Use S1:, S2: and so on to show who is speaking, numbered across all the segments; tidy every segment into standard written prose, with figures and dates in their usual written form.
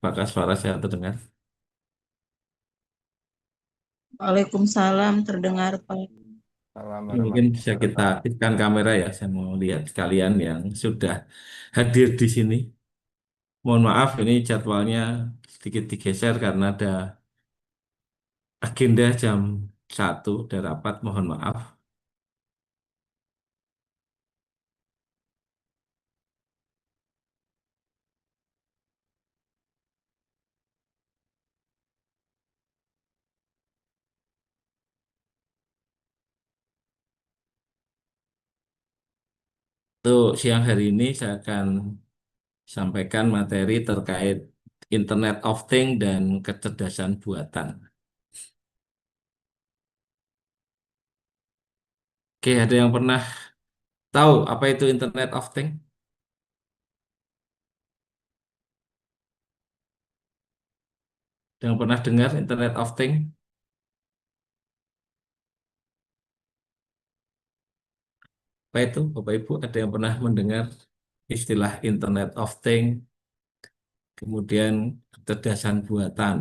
S1: Apakah suara saya terdengar?
S2: Waalaikumsalam, terdengar Pak.
S3: Salam
S1: Ini mungkin
S3: warahmatullahi
S1: bisa kita
S3: wabarakatuh.
S1: aktifkan kamera ya. Saya mau lihat sekalian yang sudah hadir di sini. Mohon maaf, ini jadwalnya sedikit digeser karena ada agenda jam 1 ada rapat. Mohon maaf. Untuk siang hari ini saya akan sampaikan materi terkait Internet of Things dan kecerdasan buatan. Oke, ada yang pernah tahu apa itu Internet of Things? Ada yang pernah dengar Internet of Things? Apa itu, Bapak Ibu? Ada yang pernah mendengar istilah Internet of Things, kemudian kecerdasan buatan?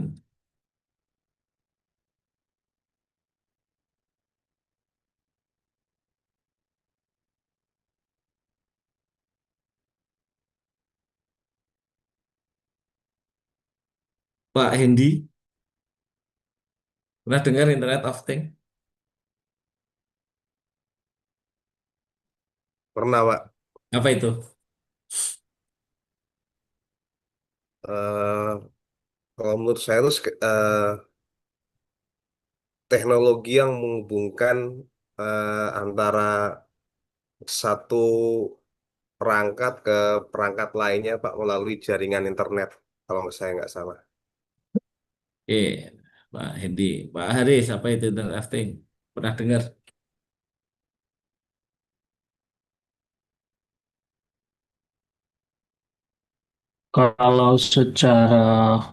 S1: Pak Hendi, pernah dengar Internet of Things?
S3: Pernah, Pak.
S1: Apa itu?
S3: Eh, Kalau menurut saya itu teknologi yang menghubungkan antara satu perangkat ke perangkat lainnya, Pak, melalui jaringan internet. Kalau saya nggak salah.
S1: Oke, Pak Hendi. Pak Haris, apa itu Internet of Things? Pernah dengar?
S4: Kalau secara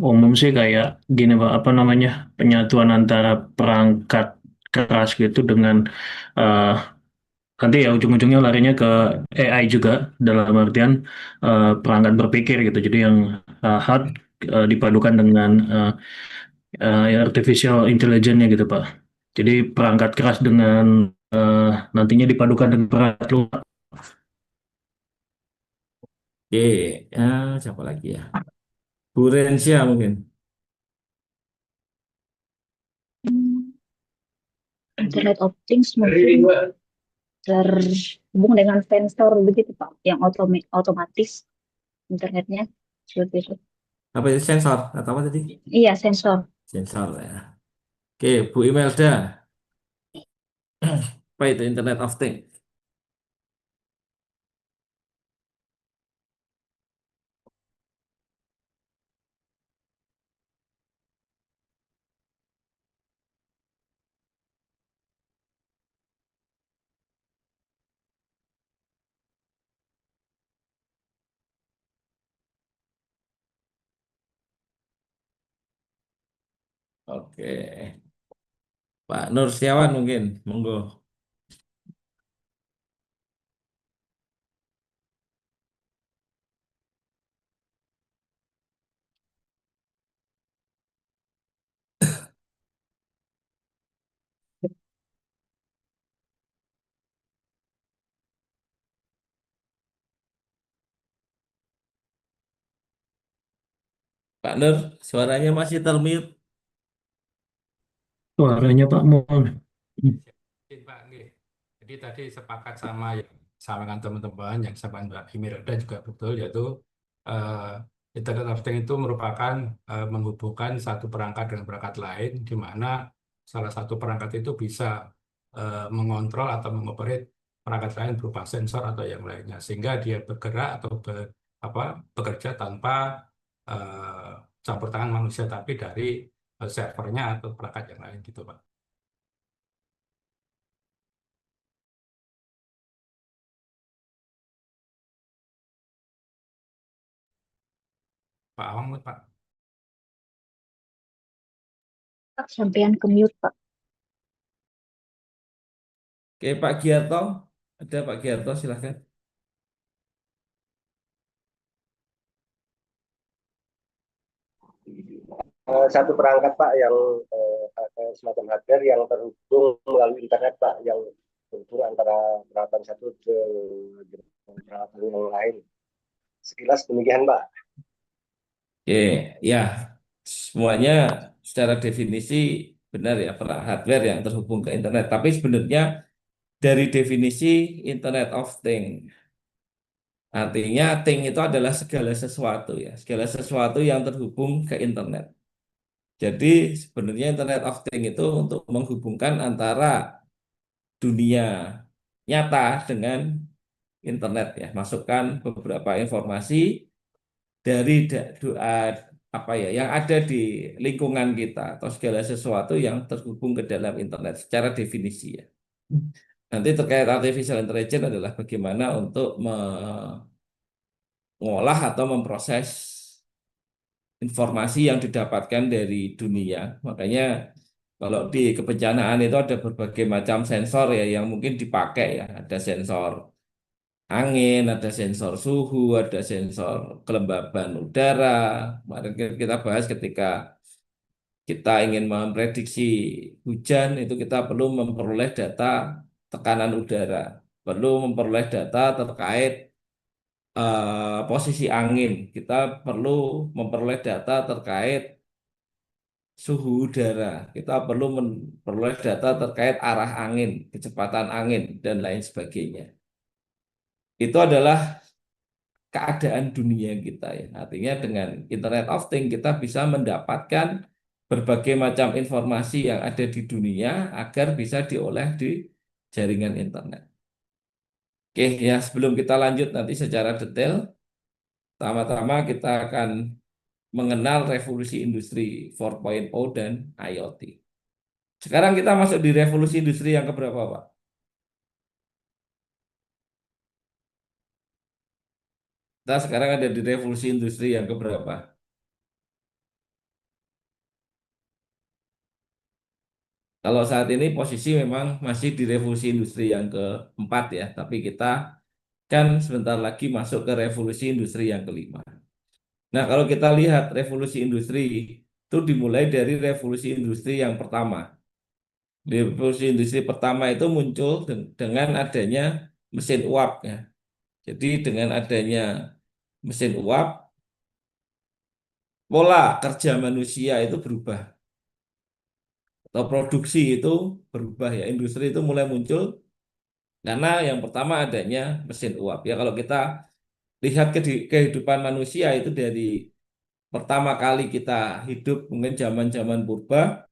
S4: umum sih kayak gini Pak, apa namanya, penyatuan antara perangkat keras gitu dengan eh, nanti ya ujung-ujungnya larinya ke AI juga dalam artian perangkat berpikir gitu. Jadi yang hard dipadukan dengan artificial intelligence-nya gitu Pak. Jadi perangkat keras dengan nantinya dipadukan dengan perangkat lunak.
S1: Oke, ya, siapa lagi ya? Bu Rensia mungkin.
S2: Hmm, Internet of Things mungkin terhubung dengan sensor begitu Pak, yang otomatis internetnya seperti itu.
S1: Apa itu sensor? Atau apa tadi?
S2: Iya, sensor.
S1: Sensor ya. Oke, Bu Imelda, apa itu Internet of Things? Oke, Pak Nur Setiawan mungkin, monggo. Pak Nur, suaranya masih termute.
S4: Suaranya Pak mohon.
S5: Oke, Pak, nggih. Jadi tadi sepakat sama yang sampaikan teman-teman, yang sampaikan Mbak Himirada juga betul, yaitu eh, Internet of Things itu merupakan menghubungkan satu perangkat dengan perangkat lain, di mana salah satu perangkat itu bisa mengontrol atau mengoperate perangkat lain berupa sensor atau yang lainnya, sehingga dia bergerak atau bekerja tanpa eh, campur tangan manusia, tapi dari servernya atau perangkat yang lain gitu, Pak. Pak Awang, Pak.
S2: Pak, sampean ke mute Pak.
S1: Oke, Pak Giarto, ada Pak Giarto, silahkan.
S6: Satu perangkat Pak yang semacam hardware yang terhubung melalui internet Pak, yang terhubung antara peralatan satu ke peralatan yang lain. Sekilas demikian Pak.
S1: Oke, ya, semuanya secara definisi benar ya, hardware yang terhubung ke internet. Tapi sebenarnya dari definisi Internet of Things, artinya thing itu adalah segala sesuatu ya, segala sesuatu yang terhubung ke internet. Jadi sebenarnya Internet of Things itu untuk menghubungkan antara dunia nyata dengan internet ya, masukkan beberapa informasi dari apa ya yang ada di lingkungan kita atau segala sesuatu yang terhubung ke dalam internet secara definisi ya. Nanti terkait artificial intelligence adalah bagaimana untuk mengolah atau memproses informasi yang didapatkan dari dunia. Makanya kalau di kebencanaan itu ada berbagai macam sensor ya yang mungkin dipakai ya. Ada sensor angin, ada sensor suhu, ada sensor kelembaban udara. Kemarin kita bahas ketika kita ingin memprediksi hujan, itu kita perlu memperoleh data tekanan udara, perlu memperoleh data terkait posisi angin, kita perlu memperoleh data terkait suhu udara, kita perlu memperoleh data terkait arah angin, kecepatan angin, dan lain sebagainya. Itu adalah keadaan dunia kita ya. Artinya dengan Internet of Things kita bisa mendapatkan berbagai macam informasi yang ada di dunia agar bisa diolah di jaringan internet. Oke ya, sebelum kita lanjut nanti secara detail, pertama-tama kita akan mengenal revolusi industri 4.0 dan IoT. Sekarang kita masuk di revolusi industri yang keberapa, Pak? Kita sekarang ada di revolusi industri yang keberapa? Kalau saat ini posisi memang masih di revolusi industri yang keempat ya, tapi kita kan sebentar lagi masuk ke revolusi industri yang kelima. Nah, kalau kita lihat revolusi industri itu dimulai dari revolusi industri yang pertama. Revolusi industri pertama itu muncul dengan adanya mesin uap ya. Jadi dengan adanya mesin uap, pola kerja manusia itu berubah atau produksi itu berubah ya. Industri itu mulai muncul karena yang pertama adanya mesin uap. Ya kalau kita lihat kehidupan manusia itu dari pertama kali kita hidup mungkin zaman-zaman purba,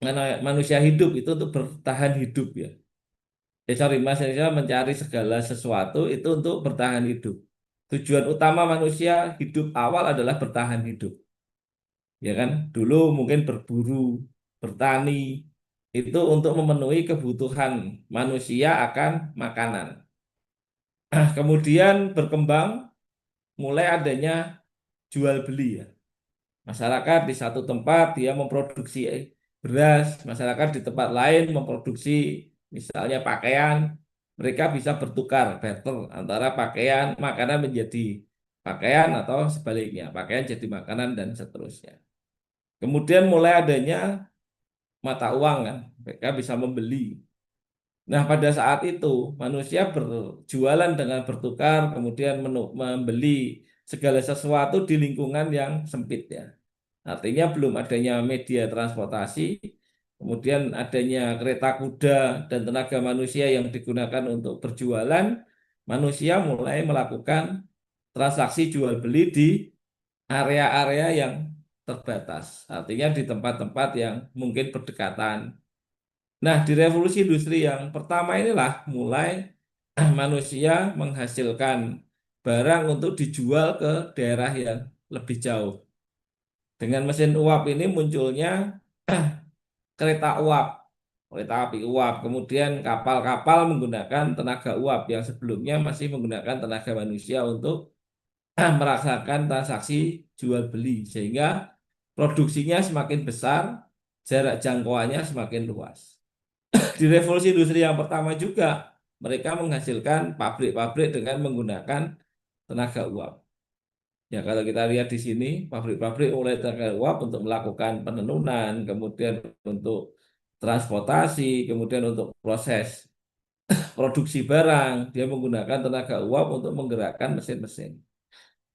S1: karena manusia hidup itu untuk bertahan hidup ya. Sorry, manusia mencari segala sesuatu itu untuk bertahan hidup. Tujuan utama manusia hidup awal adalah bertahan hidup. Ya kan? Dulu mungkin berburu, bertani, itu untuk memenuhi kebutuhan manusia akan makanan. Kemudian berkembang mulai adanya jual beli ya. Masyarakat di satu tempat dia memproduksi beras, masyarakat di tempat lain memproduksi misalnya pakaian, mereka bisa bertukar barter antara pakaian, makanan menjadi pakaian atau sebaliknya, pakaian jadi makanan dan seterusnya. Kemudian mulai adanya mata uang kan, mereka bisa membeli. Nah, pada saat itu manusia berjualan dengan bertukar, kemudian membeli segala sesuatu di lingkungan yang sempit ya. Artinya belum adanya media transportasi, kemudian adanya kereta kuda dan tenaga manusia yang digunakan untuk berjualan, manusia mulai melakukan transaksi jual beli di area-area yang terbatas. Artinya di tempat-tempat yang mungkin berdekatan. Nah, di revolusi industri yang pertama inilah mulai manusia menghasilkan barang untuk dijual ke daerah yang lebih jauh. Dengan mesin uap ini munculnya kereta uap, kereta api uap, kemudian kapal-kapal menggunakan tenaga uap yang sebelumnya masih menggunakan tenaga manusia untuk merasakan transaksi jual beli, sehingga produksinya semakin besar, jarak jangkauannya semakin luas. Di revolusi industri yang pertama juga mereka menghasilkan pabrik-pabrik dengan menggunakan tenaga uap. Ya kalau kita lihat di sini, pabrik-pabrik mulai terkait uap untuk melakukan penenunan, kemudian untuk transportasi, kemudian untuk proses produksi barang, dia menggunakan tenaga uap untuk menggerakkan mesin-mesin.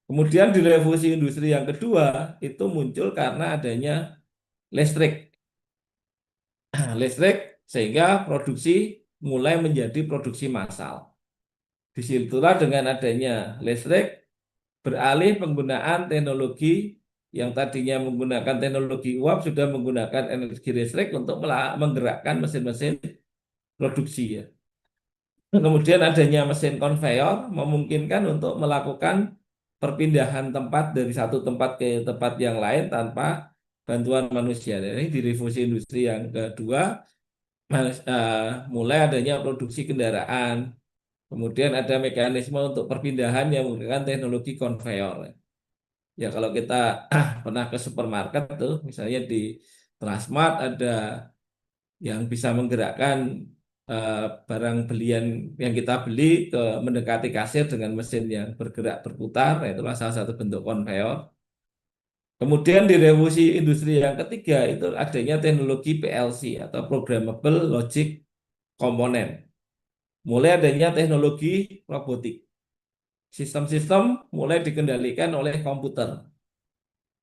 S1: Kemudian di revolusi industri yang kedua itu muncul karena adanya listrik. Listrik sehingga produksi mulai menjadi produksi massal. Disitulah dengan adanya listrik beralih penggunaan teknologi yang tadinya menggunakan teknologi uap sudah menggunakan energi listrik untuk menggerakkan mesin-mesin produksi ya. Kemudian adanya mesin konveyor memungkinkan untuk melakukan perpindahan tempat dari satu tempat ke tempat yang lain tanpa bantuan manusia. Jadi di revolusi industri yang kedua mulai adanya produksi kendaraan. Kemudian ada mekanisme untuk perpindahan yang menggunakan teknologi konveyor. Ya kalau kita pernah ke supermarket tuh, misalnya di Transmart ada yang bisa menggerakkan eh, barang belian yang kita beli ke mendekati kasir dengan mesin yang bergerak berputar, nah, itulah salah satu bentuk konveyor. Kemudian di revolusi industri yang ketiga itu adanya teknologi PLC atau Programmable Logic Component. Mulai adanya teknologi robotik. Sistem-sistem mulai dikendalikan oleh komputer.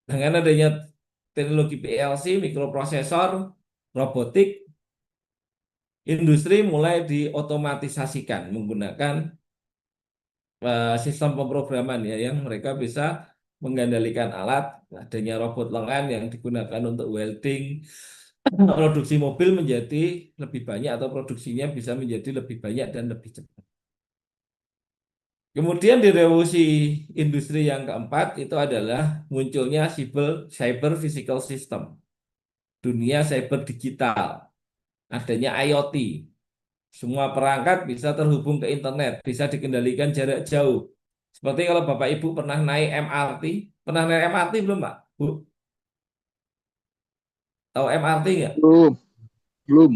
S1: Dengan adanya teknologi PLC, mikroprosesor, robotik, industri mulai diotomatisasikan menggunakan sistem pemrograman ya yang mereka bisa mengendalikan alat, adanya robot lengan yang digunakan untuk welding, produksi mobil menjadi lebih banyak atau produksinya bisa menjadi lebih banyak dan lebih cepat. Kemudian di revolusi industri yang keempat itu adalah munculnya cyber physical system, dunia cyber digital, adanya IoT. Semua perangkat bisa terhubung ke internet, bisa dikendalikan jarak jauh. Seperti kalau Bapak Ibu pernah naik MRT, pernah naik MRT belum Pak? Bu, tahu MRT nggak?
S7: Belum, belum.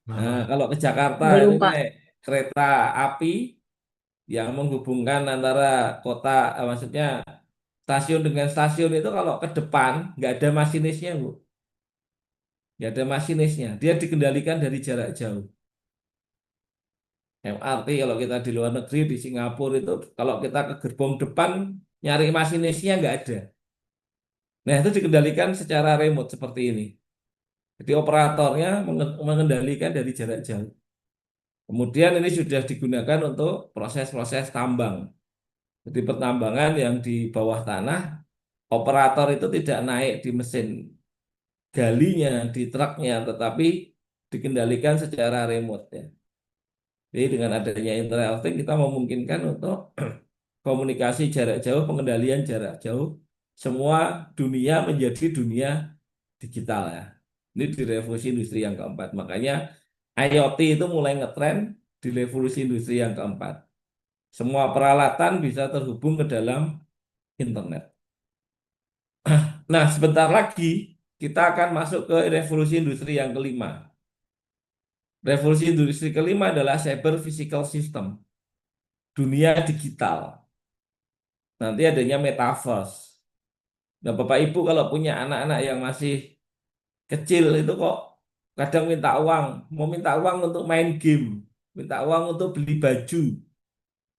S1: Nah, kalau ke Jakarta itu
S2: Belum, Pak.
S1: naik kereta api yang menghubungkan antara kota, maksudnya stasiun dengan stasiun itu kalau ke depan nggak ada masinisnya, Bu. Nggak ada masinisnya. Dia dikendalikan dari jarak jauh. MRT kalau kita di luar negeri di Singapura itu kalau kita ke gerbong depan nyari masinisnya nggak ada. Nah itu dikendalikan secara remote seperti ini. Jadi operatornya mengendalikan dari jarak jauh. Kemudian ini sudah digunakan untuk proses-proses tambang. Jadi pertambangan yang di bawah tanah, operator itu tidak naik di mesin galinya, di truknya, tetapi dikendalikan secara remote ya. Jadi dengan adanya Internet of Things kita memungkinkan untuk komunikasi jarak jauh, pengendalian jarak jauh, semua dunia menjadi dunia digital ya. Ini di revolusi industri yang keempat. Makanya IoT itu mulai ngetren di revolusi industri yang keempat. Semua peralatan bisa terhubung ke dalam internet. Nah, sebentar lagi kita akan masuk ke revolusi industri yang kelima. Revolusi industri kelima adalah cyber physical system, dunia digital. Nanti adanya metaverse. Nah, Bapak Ibu kalau punya anak-anak yang masih kecil itu kok kadang mau minta uang untuk main game, minta uang untuk beli baju.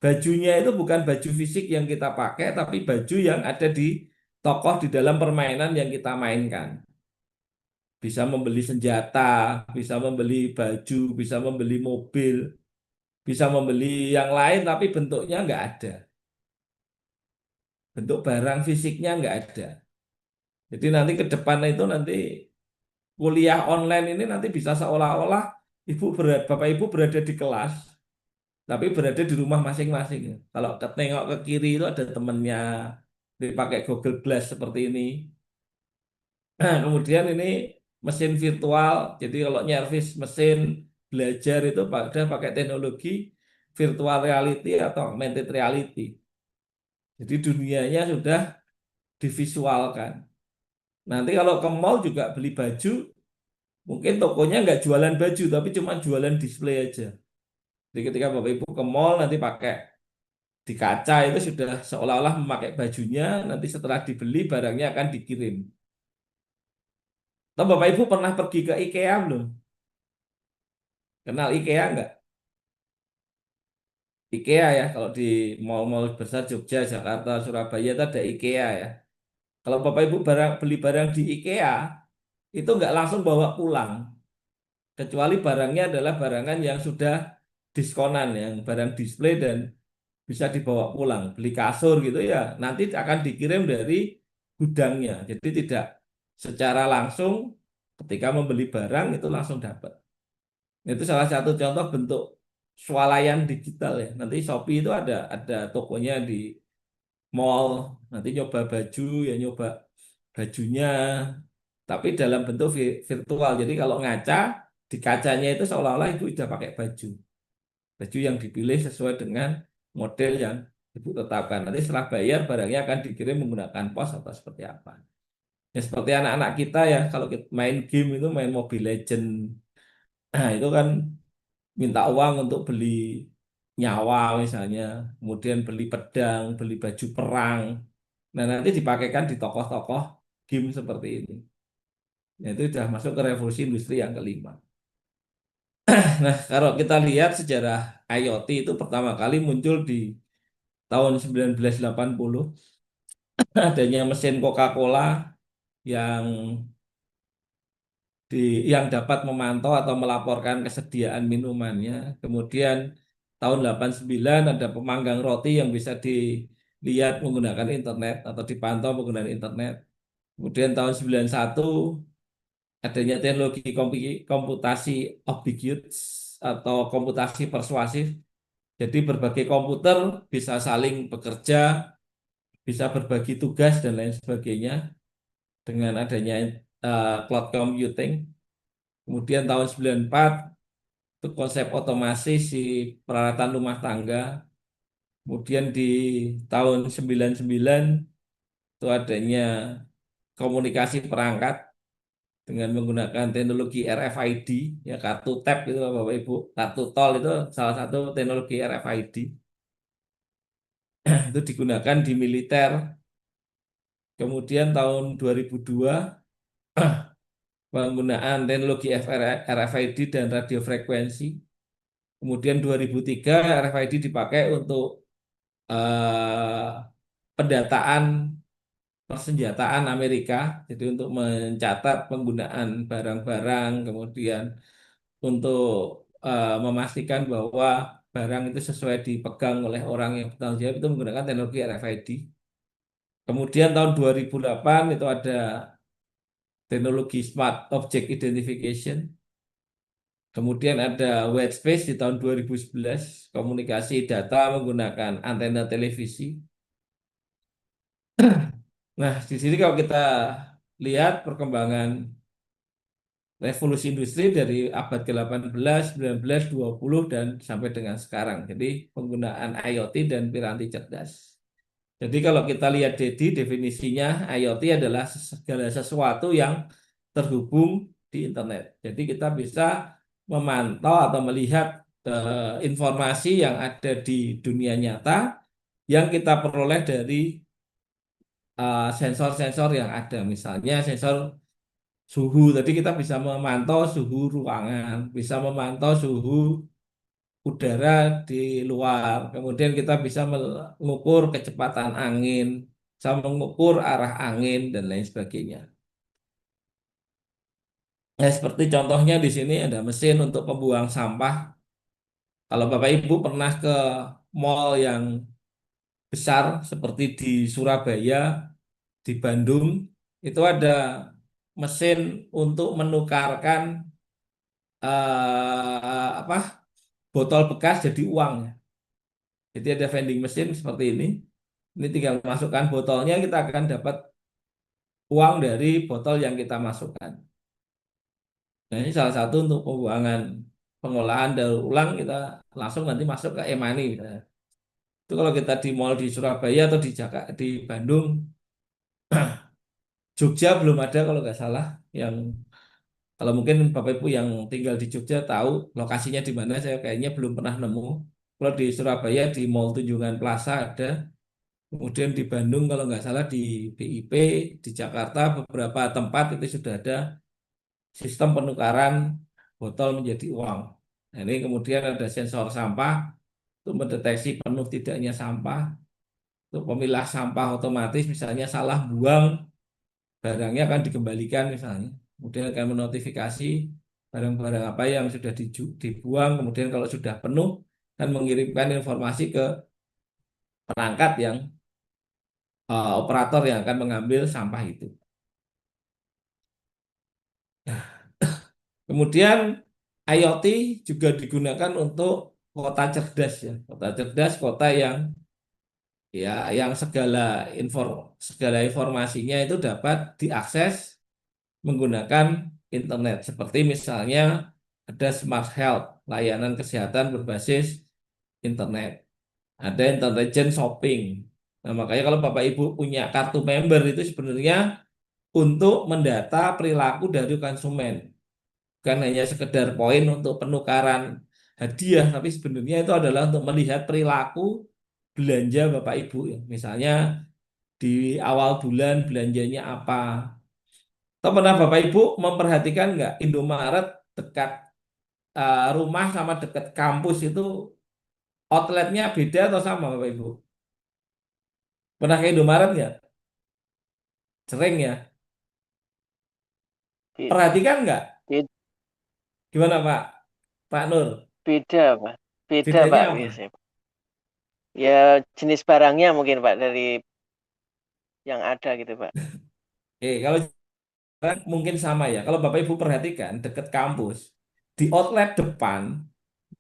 S1: Bajunya itu bukan baju fisik yang kita pakai, tapi baju yang ada di tokoh di dalam permainan yang kita mainkan. Bisa membeli senjata, bisa membeli baju, bisa membeli mobil, bisa membeli yang lain, tapi bentuknya nggak ada. Bentuk barang fisiknya nggak ada. Jadi nanti ke depan itu nanti kuliah online ini nanti bisa seolah-olah Bapak Ibu berada di kelas, tapi berada di rumah masing-masing. Kalau tengok ke kiri itu ada temennya, dipakai Google Glass seperti ini. Nah, kemudian ini mesin virtual, jadi kalau nyervis mesin belajar itu pakai teknologi virtual reality atau augmented reality. Jadi dunianya sudah divisualkan. Nanti kalau ke mall juga beli baju, mungkin tokonya nggak jualan baju, tapi cuma jualan display aja. Jadi ketika Bapak Ibu ke mall nanti pakai Di kaca itu sudah seolah-olah memakai bajunya, nanti setelah dibeli barangnya akan dikirim. Atau Bapak Ibu pernah pergi ke IKEA belum? Kenal IKEA nggak? IKEA ya, kalau di mall-mall besar Jogja, Jakarta, Surabaya itu ada IKEA ya. Kalau Bapak Ibu beli barang di IKEA, itu nggak langsung bawa pulang. Kecuali barangnya adalah barangan yang sudah diskonan, yang barang display dan bisa dibawa pulang. Beli kasur gitu ya, nanti akan dikirim dari gudangnya. Jadi tidak secara langsung ketika membeli barang itu langsung dapat. Itu salah satu contoh bentuk swalayan digital ya. Nanti Shopee itu ada tokonya di mall. Nanti nyoba baju ya nyoba bajunya, tapi dalam bentuk virtual. Jadi kalau ngaca di kacanya itu seolah-olah ibu sudah pakai baju. Baju yang dipilih sesuai dengan model yang ibu tetapkan. Nanti setelah bayar barangnya akan dikirim menggunakan pos atau seperti apa. Ya seperti anak-anak kita ya kalau kita main game itu main Mobile Legend. Nah, itu kan minta uang untuk beli nyawa misalnya, kemudian beli pedang, beli baju perang. Nah, nanti dipakaikan di tokoh-tokoh game seperti ini. Nah, itu sudah masuk ke revolusi industri yang kelima. Nah, kalau kita lihat sejarah IoT itu pertama kali muncul di tahun 1980, adanya mesin Coca-Cola yang di yang dapat memantau atau melaporkan kesediaan minumannya. Kemudian tahun 89 ada pemanggang roti yang bisa dilihat menggunakan internet atau dipantau menggunakan internet. Kemudian tahun 91 adanya teknologi komputasi ubiquitous atau komputasi persuasif. Jadi berbagai komputer bisa saling bekerja, bisa berbagi tugas dan lain sebagainya dengan adanya cloud computing. Kemudian tahun 94 itu konsep otomasi si peralatan rumah tangga. Kemudian di tahun 99 itu adanya komunikasi perangkat dengan menggunakan teknologi RFID, ya kartu tap itu Bapak Ibu, kartu tol itu salah satu teknologi RFID. Itu digunakan di militer. Kemudian tahun 2002 penggunaan teknologi RFID dan radiofrekuensi. Kemudian 2003 RFID dipakai untuk eh, pendataan persenjataan Amerika, jadi untuk mencatat penggunaan barang-barang, kemudian untuk memastikan bahwa barang itu sesuai dipegang oleh orang yang bertanggung jawab itu menggunakan teknologi RFID. Kemudian tahun 2008 itu ada teknologi Smart Object Identification. Kemudian ada white space di tahun 2011, komunikasi data menggunakan antena televisi. Nah, di sini kalau kita lihat perkembangan revolusi industri dari abad ke-18, 19, 20, dan sampai dengan sekarang. Jadi penggunaan IoT dan piranti cerdas. Jadi kalau kita lihat definisinya, IoT adalah segala sesuatu yang terhubung di internet. Jadi kita bisa memantau atau melihat informasi yang ada di dunia nyata yang kita peroleh dari sensor-sensor yang ada. Misalnya sensor suhu, tadi kita bisa memantau suhu ruangan, bisa memantau suhu udara di luar. Kemudian kita bisa mengukur kecepatan angin, bisa mengukur arah angin dan lain sebagainya. Ya, seperti contohnya di sini ada mesin untuk pembuang sampah. Kalau Bapak Ibu pernah ke mall yang besar seperti di Surabaya, di Bandung, itu ada mesin untuk menukarkan apa botol bekas jadi uang. Jadi ada vending mesin seperti ini. Ini tinggal masukkan botolnya, kita akan dapat uang dari botol yang kita masukkan. Nah, ini salah satu untuk pembuangan pengolahan daur ulang, kita langsung nanti masuk ke e-money. Itu kalau kita di mall di Surabaya atau di Jakarta, di Bandung, Jogja belum ada kalau nggak salah. Yang kalau mungkin Bapak Ibu yang tinggal di Jogja tahu lokasinya di mana, saya kayaknya belum pernah nemu. Kalau di Surabaya di Mall Tunjungan Plaza ada, kemudian di Bandung kalau nggak salah di BIP, di Jakarta beberapa tempat itu sudah ada sistem penukaran botol menjadi uang. Nah, ini kemudian ada sensor sampah untuk mendeteksi penuh tidaknya sampah, untuk pemilah sampah otomatis misalnya salah buang barangnya akan dikembalikan misalnya. Kemudian akan menotifikasi barang-barang apa yang sudah dibuang, kemudian kalau sudah penuh kan mengirimkan informasi ke perangkat yang operator yang akan mengambil sampah itu. Kemudian IoT juga digunakan untuk kota cerdas ya. Kota cerdas, kota yang segala informasinya itu dapat diakses menggunakan internet. Seperti misalnya ada smart health, layanan kesehatan berbasis internet. Ada intelligent shopping. Nah, makanya kalau Bapak Ibu punya kartu member itu sebenarnya untuk mendata perilaku dari konsumen. Bukan hanya sekedar poin untuk penukaran hadiah, tapi sebenarnya itu adalah untuk melihat perilaku belanja Bapak Ibu. Misalnya di awal bulan belanjanya apa. Atau pernah Bapak Ibu memperhatikan nggak Indomaret dekat rumah sama dekat kampus itu outletnya beda atau sama Bapak Ibu? Pernah ke Indomaret nggak? Sering ya.
S7: Be-
S1: Perhatikan nggak?
S7: be-
S1: Gimana Pak? Pak Nur?
S7: Beda, Pak. Beda,
S1: Bedanya
S7: Pak,
S1: apa?
S7: biasanya. Ya, jenis barangnya mungkin, Pak, dari yang ada gitu, Pak.
S1: Kalau mungkin sama ya. Kalau Bapak Ibu perhatikan dekat kampus, di outlet depan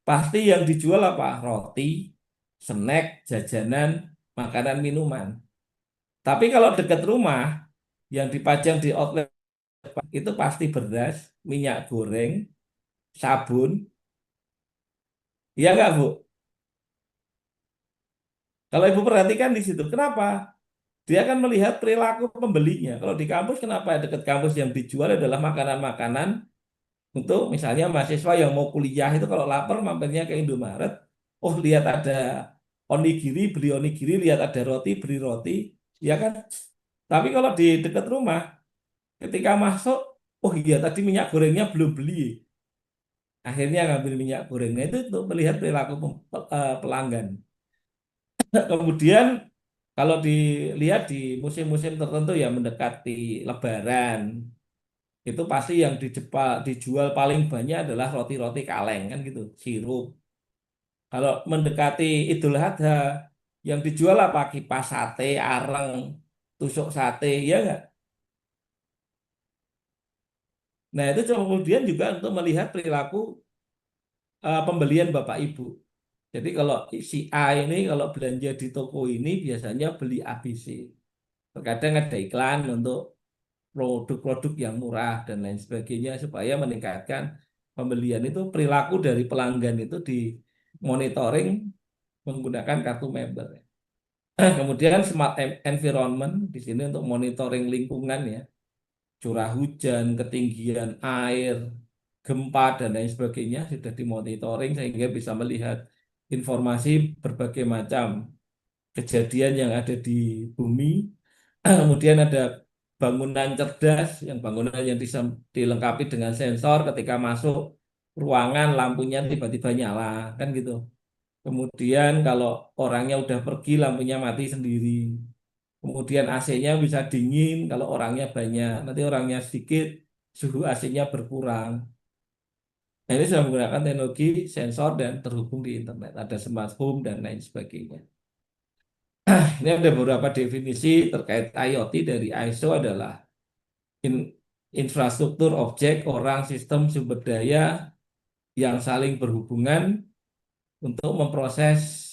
S1: pasti yang dijual apa? Roti, snack, jajanan, makanan, minuman. Tapi kalau dekat rumah yang dipajang di outlet itu pasti beras, minyak goreng, sabun. Iya nggak Bu? Kalau Ibu perhatikan di situ, kenapa? Dia akan melihat perilaku pembelinya. Kalau di kampus, kenapa dekat kampus yang dijual adalah makanan-makanan untuk misalnya mahasiswa yang mau kuliah itu kalau lapar mampirnya ke Indomaret, oh lihat ada onigiri, beli onigiri, lihat ada roti, beli roti, ya kan? Tapi kalau di dekat rumah, ketika masuk, oh iya tadi minyak gorengnya belum beli, akhirnya ngambil minyak gorengnya itu untuk melihat perilaku pelanggan. Kemudian kalau dilihat di musim-musim tertentu ya mendekati Lebaran, itu pasti yang dijual paling banyak adalah roti-roti kaleng kan gitu, sirup. Kalau mendekati Idul Adha, yang dijual apa? Kipas sate, areng, tusuk sate, ya nggak? Nah itu kemudian juga untuk melihat perilaku pembelian Bapak Ibu. Jadi kalau si A ini kalau belanja di toko ini biasanya beli ABC. Terkadang ada iklan untuk produk-produk yang murah dan lain sebagainya supaya meningkatkan pembelian itu perilaku dari pelanggan itu dimonitoring menggunakan kartu member. Kemudian smart environment di sini untuk monitoring lingkungan ya, curah hujan, ketinggian air, gempa dan lain sebagainya sudah dimonitoring sehingga bisa melihat informasi berbagai macam kejadian yang ada di bumi. Kemudian ada bangunan cerdas, yang bangunan yang dilengkapi dengan sensor ketika masuk ruangan lampunya tiba-tiba nyala, kan gitu. Kemudian kalau orangnya udah pergi lampunya mati sendiri. Kemudian AC-nya bisa dingin kalau orangnya banyak. Nanti orangnya sedikit, suhu AC-nya berkurang. Nah, ini sudah menggunakan teknologi sensor dan terhubung di internet. Ada smart home dan lain sebagainya. Ini ada beberapa definisi terkait IoT dari ISO adalah in- infrastruktur objek, orang, sistem, sumber daya yang saling berhubungan untuk memproses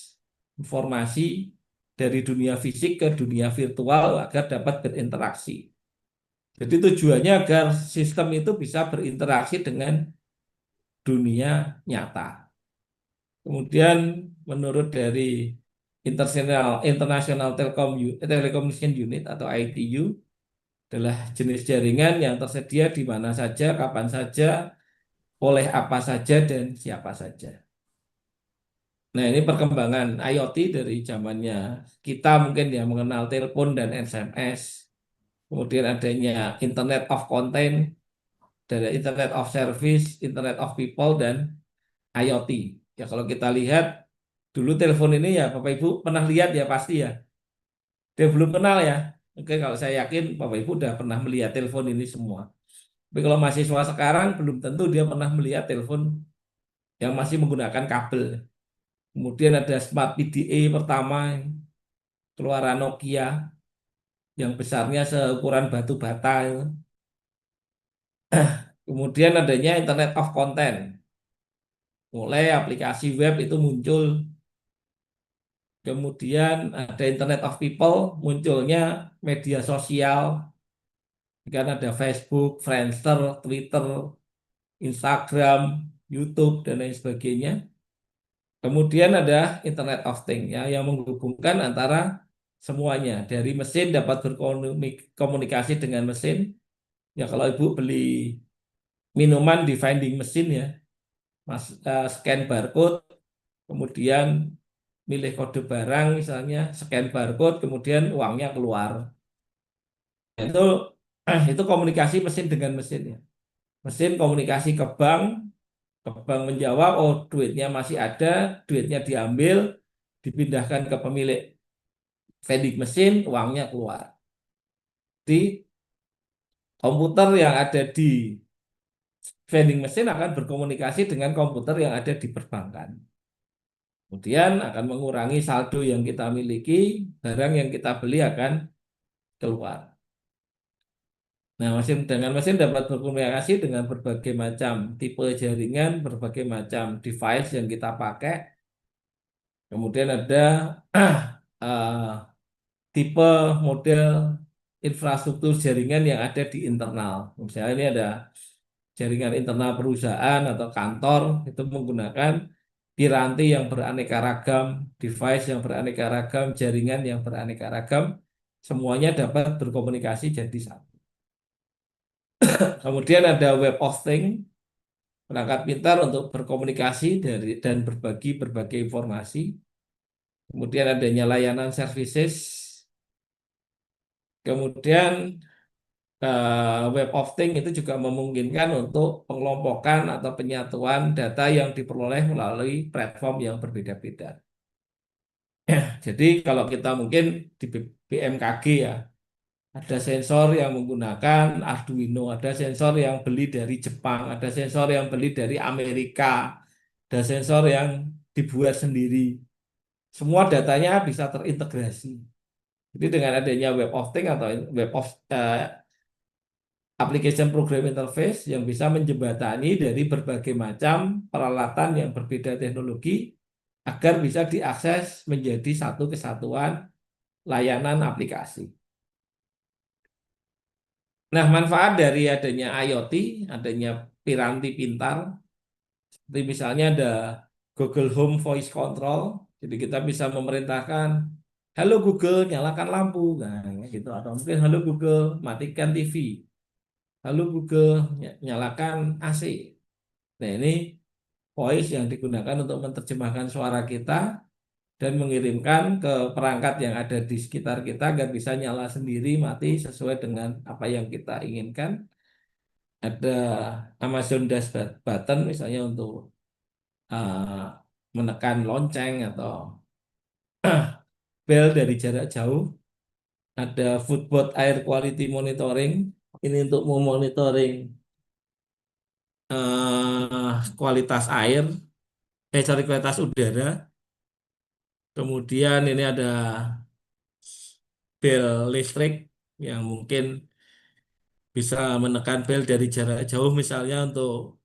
S1: informasi dari dunia fisik ke dunia virtual agar dapat berinteraksi. Jadi tujuannya agar sistem itu bisa berinteraksi dengan dunia nyata. Kemudian menurut dari International Telecommunication Unit atau ITU adalah jenis jaringan yang tersedia di mana saja, kapan saja, oleh apa saja, dan siapa saja. Nah, ini perkembangan IoT dari zamannya kita mungkin ya mengenal telepon dan SMS. Kemudian adanya Internet of Content, dari Internet of Service, Internet of People, dan IoT. Ya kalau kita lihat dulu telepon ini ya Bapak Ibu pernah lihat ya pasti ya. Dia belum kenal ya. Oke, kalau saya yakin Bapak Ibu udah pernah melihat telepon ini semua. Tapi kalau mahasiswa sekarang belum tentu dia pernah melihat telepon yang masih menggunakan kabel. Kemudian ada Smart PDA pertama keluaran Nokia yang besarnya seukuran batu bata. Kemudian adanya Internet of Content. Mulai aplikasi web itu muncul. Kemudian ada Internet of People, munculnya media sosial. Kan ada Facebook, Friendster, Twitter, Instagram, YouTube, dan lain sebagainya. Kemudian ada Internet of Things ya, yang menghubungkan antara semuanya. Dari mesin dapat berkomunikasi dengan mesin. Ya kalau Ibu beli minuman di vending mesin ya, scan barcode, kemudian milih kode barang misalnya, scan barcode, kemudian uangnya keluar. Itu itu komunikasi mesin dengan mesin ya. Mesin komunikasi ke bank menjawab, oh duitnya masih ada, duitnya diambil, dipindahkan ke pemilik vending mesin, uangnya keluar. Di komputer yang ada di vending mesin akan berkomunikasi dengan komputer yang ada di perbankan. Kemudian akan mengurangi saldo yang kita miliki, barang yang kita beli akan keluar. Nah, mesin dapat berkomunikasi dengan berbagai macam tipe jaringan, berbagai macam device yang kita pakai. Kemudian ada eh, tipe model infrastruktur jaringan yang ada di internal. Misalnya ini ada jaringan internal perusahaan atau kantor itu menggunakan piranti yang beraneka ragam, device yang beraneka ragam, jaringan yang beraneka ragam, semuanya dapat berkomunikasi jadi satu. Kemudian ada Web of Things, perangkat pintar untuk berkomunikasi dan berbagi berbagai informasi. Kemudian adanya layanan services. Kemudian Web of Things itu juga memungkinkan untuk pengelompokan atau penyatuan data yang diperoleh melalui platform yang berbeda-beda. Jadi kalau kita mungkin di BMKG ya, ada sensor yang menggunakan Arduino, ada sensor yang beli dari Jepang, ada sensor yang beli dari Amerika, ada sensor yang dibuat sendiri. Semua datanya bisa terintegrasi. Jadi dengan adanya Web of Things atau Web of Application Program Interface yang bisa menjembatani dari berbagai macam peralatan yang berbeda teknologi agar bisa diakses menjadi satu kesatuan layanan aplikasi. Nah, manfaat dari adanya IoT, adanya piranti pintar, seperti misalnya ada Google Home Voice Control, jadi kita bisa memerintahkan, halo Google, nyalakan lampu, nah gitu. Atau mungkin halo Google, matikan TV, halo Google, nyalakan AC. Nah, ini voice yang digunakan untuk menerjemahkan suara kita dan mengirimkan ke perangkat yang ada di sekitar kita agar bisa nyala sendiri, mati sesuai dengan apa yang kita inginkan. Ada Amazon Dash Button misalnya untuk menekan lonceng atau bel dari jarak jauh. Ada Foodbot Air Quality Monitoring, ini untuk memonitoring kualitas air, sorry, kualitas udara. Kemudian ini ada bel listrik yang mungkin bisa menekan bel dari jarak jauh misalnya untuk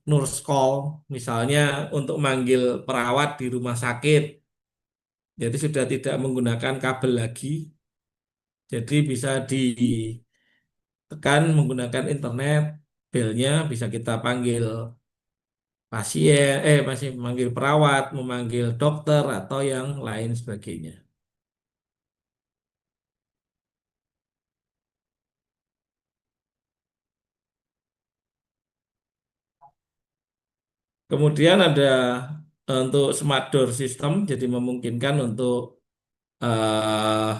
S1: nurse call, misalnya untuk manggil perawat di rumah sakit. Jadi sudah tidak menggunakan kabel lagi, jadi bisa ditekan menggunakan internet, belnya bisa kita panggil pasien, masih memanggil perawat, memanggil dokter atau yang lain sebagainya. Kemudian ada untuk smart door system, jadi memungkinkan eh,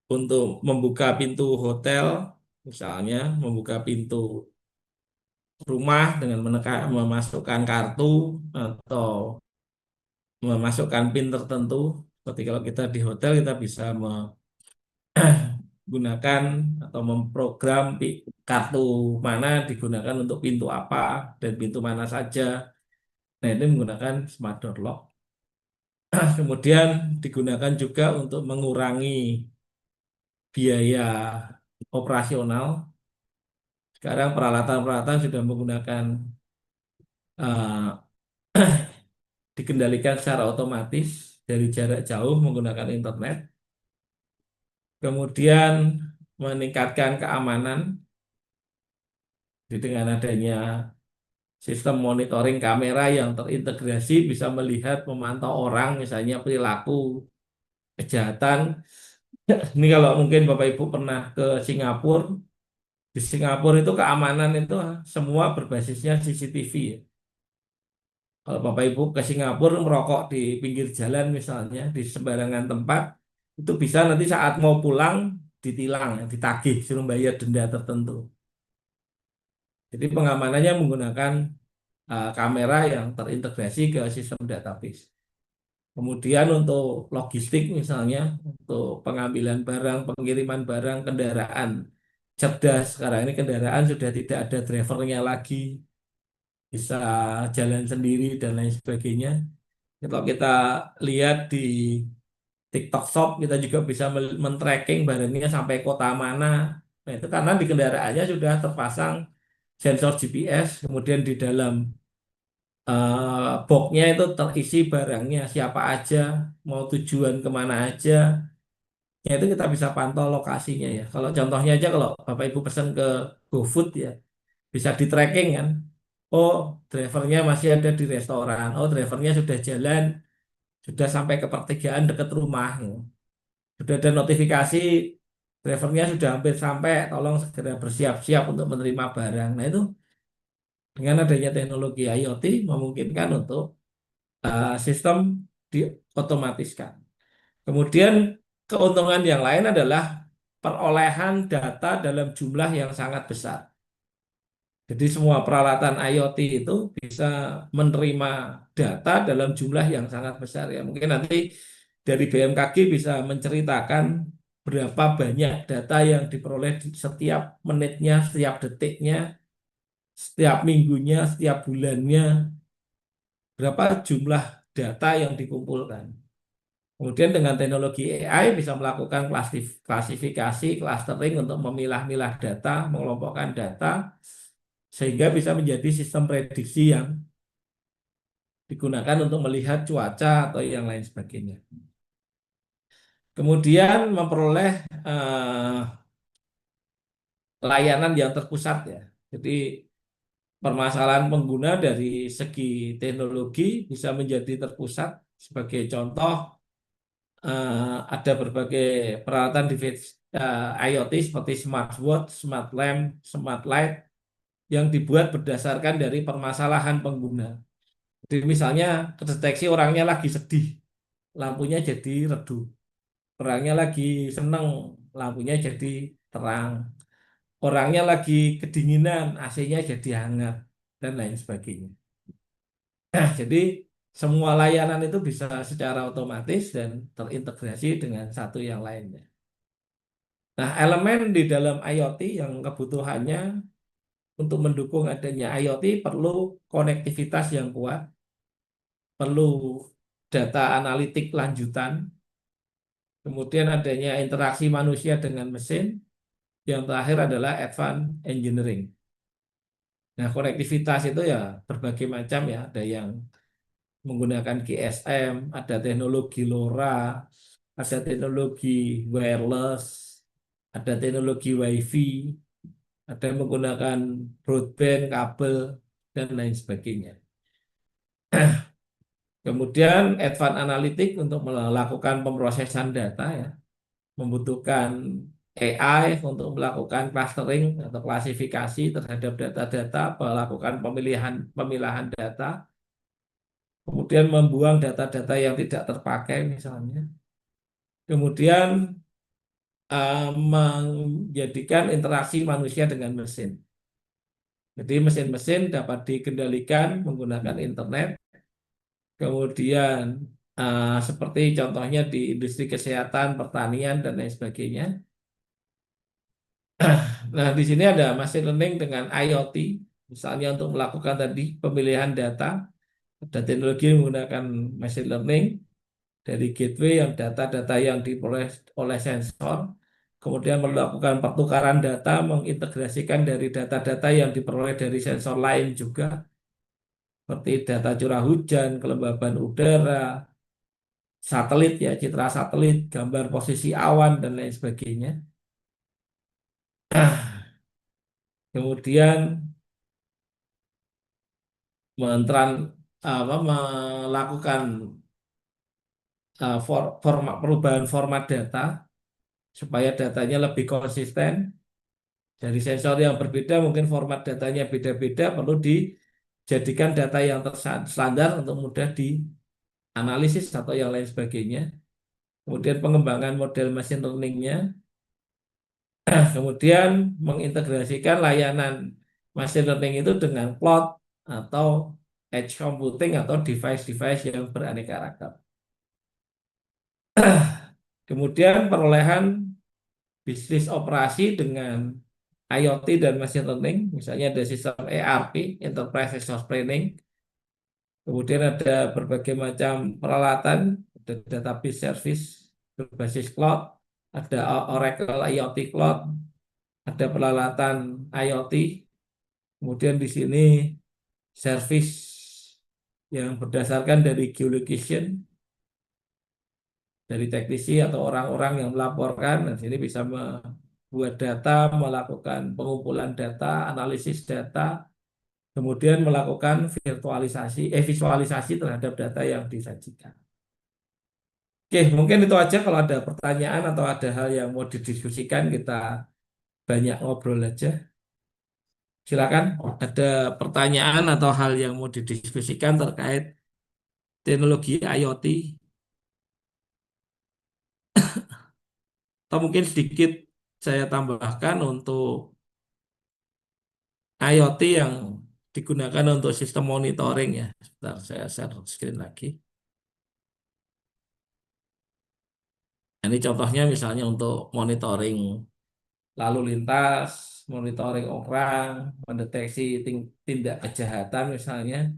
S1: untuk membuka pintu hotel, misalnya membuka pintu rumah dengan memasukkan kartu atau memasukkan PIN tertentu. Seperti kalau kita di hotel, kita bisa menggunakan atau memprogram kartu mana digunakan untuk pintu apa dan pintu mana saja. Nah, ini menggunakan smart door lock. Kemudian digunakan juga untuk mengurangi biaya operasional. Sekarang peralatan-peralatan sudah menggunakan eh, dikendalikan secara otomatis dari jarak jauh menggunakan internet. Kemudian meningkatkan keamanan dengan adanya sistem monitoring kamera yang terintegrasi bisa melihat memantau orang, misalnya perilaku kejahatan. Ini kalau mungkin Bapak Ibu pernah ke Singapura, di Singapura itu keamanan itu semua berbasisnya CCTV ya. Kalau Bapak Ibu ke Singapura merokok di pinggir jalan misalnya, di sembarangan tempat, itu bisa nanti saat mau pulang ditilang, ya, ditagih, suruh bayar denda tertentu. Jadi pengamanannya menggunakan kamera yang terintegrasi ke sistem database. Kemudian untuk logistik misalnya, untuk pengambilan barang, pengiriman barang, kendaraan cerdas. Sekarang ini kendaraan sudah tidak ada drivernya lagi, bisa jalan sendiri dan lain sebagainya. Kalau kita lihat di TikTok Shop, kita juga bisa men-tracking barangnya sampai kota mana. Nah, itu karena di kendaraannya sudah terpasang sensor GPS, kemudian di dalam boxnya itu terisi barangnya, siapa aja, mau tujuan kemana aja. Ya, itu kita bisa pantau lokasinya ya. Kalau contohnya aja kalau Bapak Ibu pesan ke GoFood ya, bisa di tracking kan. Oh, drivernya masih ada di restoran. Oh, drivernya sudah jalan, sudah sampai ke pertigaan dekat rumah. Ya. Sudah ada notifikasi drivernya sudah hampir sampai, tolong segera bersiap-siap untuk menerima barang. Nah, itu dengan adanya teknologi IoT memungkinkan untuk sistem diotomatiskan. Kemudian keuntungan yang lain adalah perolehan data dalam jumlah yang sangat besar. Jadi semua peralatan IoT itu bisa menerima data dalam jumlah yang sangat besar ya. Mungkin nanti dari BMKG bisa menceritakan berapa banyak data yang diperoleh setiap menitnya, setiap detiknya, setiap minggunya, setiap bulannya, berapa jumlah data yang dikumpulkan. Kemudian dengan teknologi AI bisa melakukan klasifikasi, clustering untuk memilah-milah data, mengelompokkan data, sehingga bisa menjadi sistem prediksi yang digunakan untuk melihat cuaca atau yang lain sebagainya. Kemudian memperoleh layanan yang terpusat ya. Jadi permasalahan pengguna dari segi teknologi bisa menjadi terpusat. Sebagai contoh, ada berbagai peralatan device IoT seperti smartwatch, smart lamp, smart light yang dibuat berdasarkan dari permasalahan pengguna. Jadi misalnya kedeteksi orangnya lagi sedih, lampunya jadi redup. Orangnya lagi seneng, lampunya jadi terang. Orangnya lagi kedinginan, AC-nya jadi hangat, dan lain sebagainya. Nah, jadi semua layanan itu bisa secara otomatis dan terintegrasi dengan satu yang lainnya. Nah, elemen di dalam IoT yang kebutuhannya untuk mendukung adanya IoT perlu konektivitas yang kuat, perlu data analitik lanjutan, kemudian adanya interaksi manusia dengan mesin, yang terakhir adalah advanced engineering. Nah, konektivitas itu ya berbagai macam ya, ada yang menggunakan GSM, ada teknologi LoRa, ada teknologi wireless, ada teknologi WiFi, ada yang menggunakan broadband, kabel, dan lain sebagainya. Kemudian advanced analytic untuk melakukan pemrosesan data ya, membutuhkan AI untuk melakukan clustering atau klasifikasi terhadap data-data, melakukan pemilahan data, kemudian membuang data-data yang tidak terpakai misalnya, kemudian menjadikan interaksi manusia dengan mesin. Jadi mesin-mesin dapat dikendalikan menggunakan internet, kemudian seperti contohnya di industri kesehatan, pertanian, dan lain sebagainya. Nah, di sini ada machine learning dengan IoT, misalnya untuk melakukan tadi pemilihan data, ada teknologi yang menggunakan machine learning dari gateway yang data-data yang diperoleh oleh sensor, kemudian melakukan pertukaran data, mengintegrasikan dari data-data yang diperoleh dari sensor lain juga, seperti data curah hujan, kelembaban udara, satelit ya, citra satelit, gambar posisi awan, dan lain sebagainya. Kemudian melakukan perubahan format data supaya datanya lebih konsisten. Dari sensor yang berbeda, mungkin format datanya beda-beda, perlu dijadikan data yang standar untuk mudah dianalisis atau yang lain sebagainya. Kemudian pengembangan model machine learning-nya, kemudian mengintegrasikan layanan machine learning itu dengan cloud atau edge computing atau device-device yang beraneka ragam. Kemudian perolehan bisnis operasi dengan IoT dan machine learning, misalnya ada sistem ERP, Enterprise Resource Planning, kemudian ada berbagai macam peralatan, ada database service berbasis cloud, ada Oracle IoT Cloud, ada peralatan IoT, kemudian di sini service yang berdasarkan dari geolocation, dari teknisi atau orang-orang yang melaporkan, dan sini bisa membuat data, melakukan pengumpulan data, analisis data, kemudian melakukan visualisasi terhadap data yang disajikan. Oke, mungkin itu aja. Kalau ada pertanyaan atau ada hal yang mau didiskusikan, kita banyak ngobrol aja. Silakan, ada pertanyaan atau hal yang mau didiskusikan terkait teknologi IoT, atau mungkin sedikit saya tambahkan untuk IoT yang digunakan untuk sistem monitoring ya. Sebentar, saya share screen lagi. Ini contohnya misalnya untuk monitoring lalu lintas, monitoring orang, mendeteksi tindak kejahatan misalnya.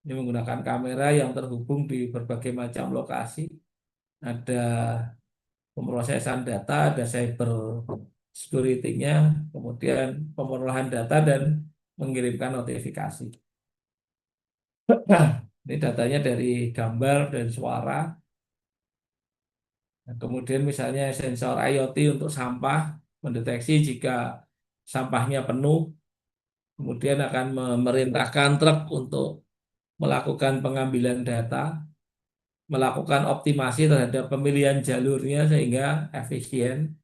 S1: Ini menggunakan kamera yang terhubung di berbagai macam lokasi. Ada pemrosesan data, ada cyber security-nya, kemudian pemerolehan data dan mengirimkan notifikasi. Ini datanya dari gambar dan suara. Nah, kemudian misalnya sensor IoT untuk sampah, mendeteksi jika sampahnya penuh, kemudian akan memerintahkan truk untuk melakukan pengambilan data, melakukan optimasi terhadap pemilihan jalurnya sehingga efisien.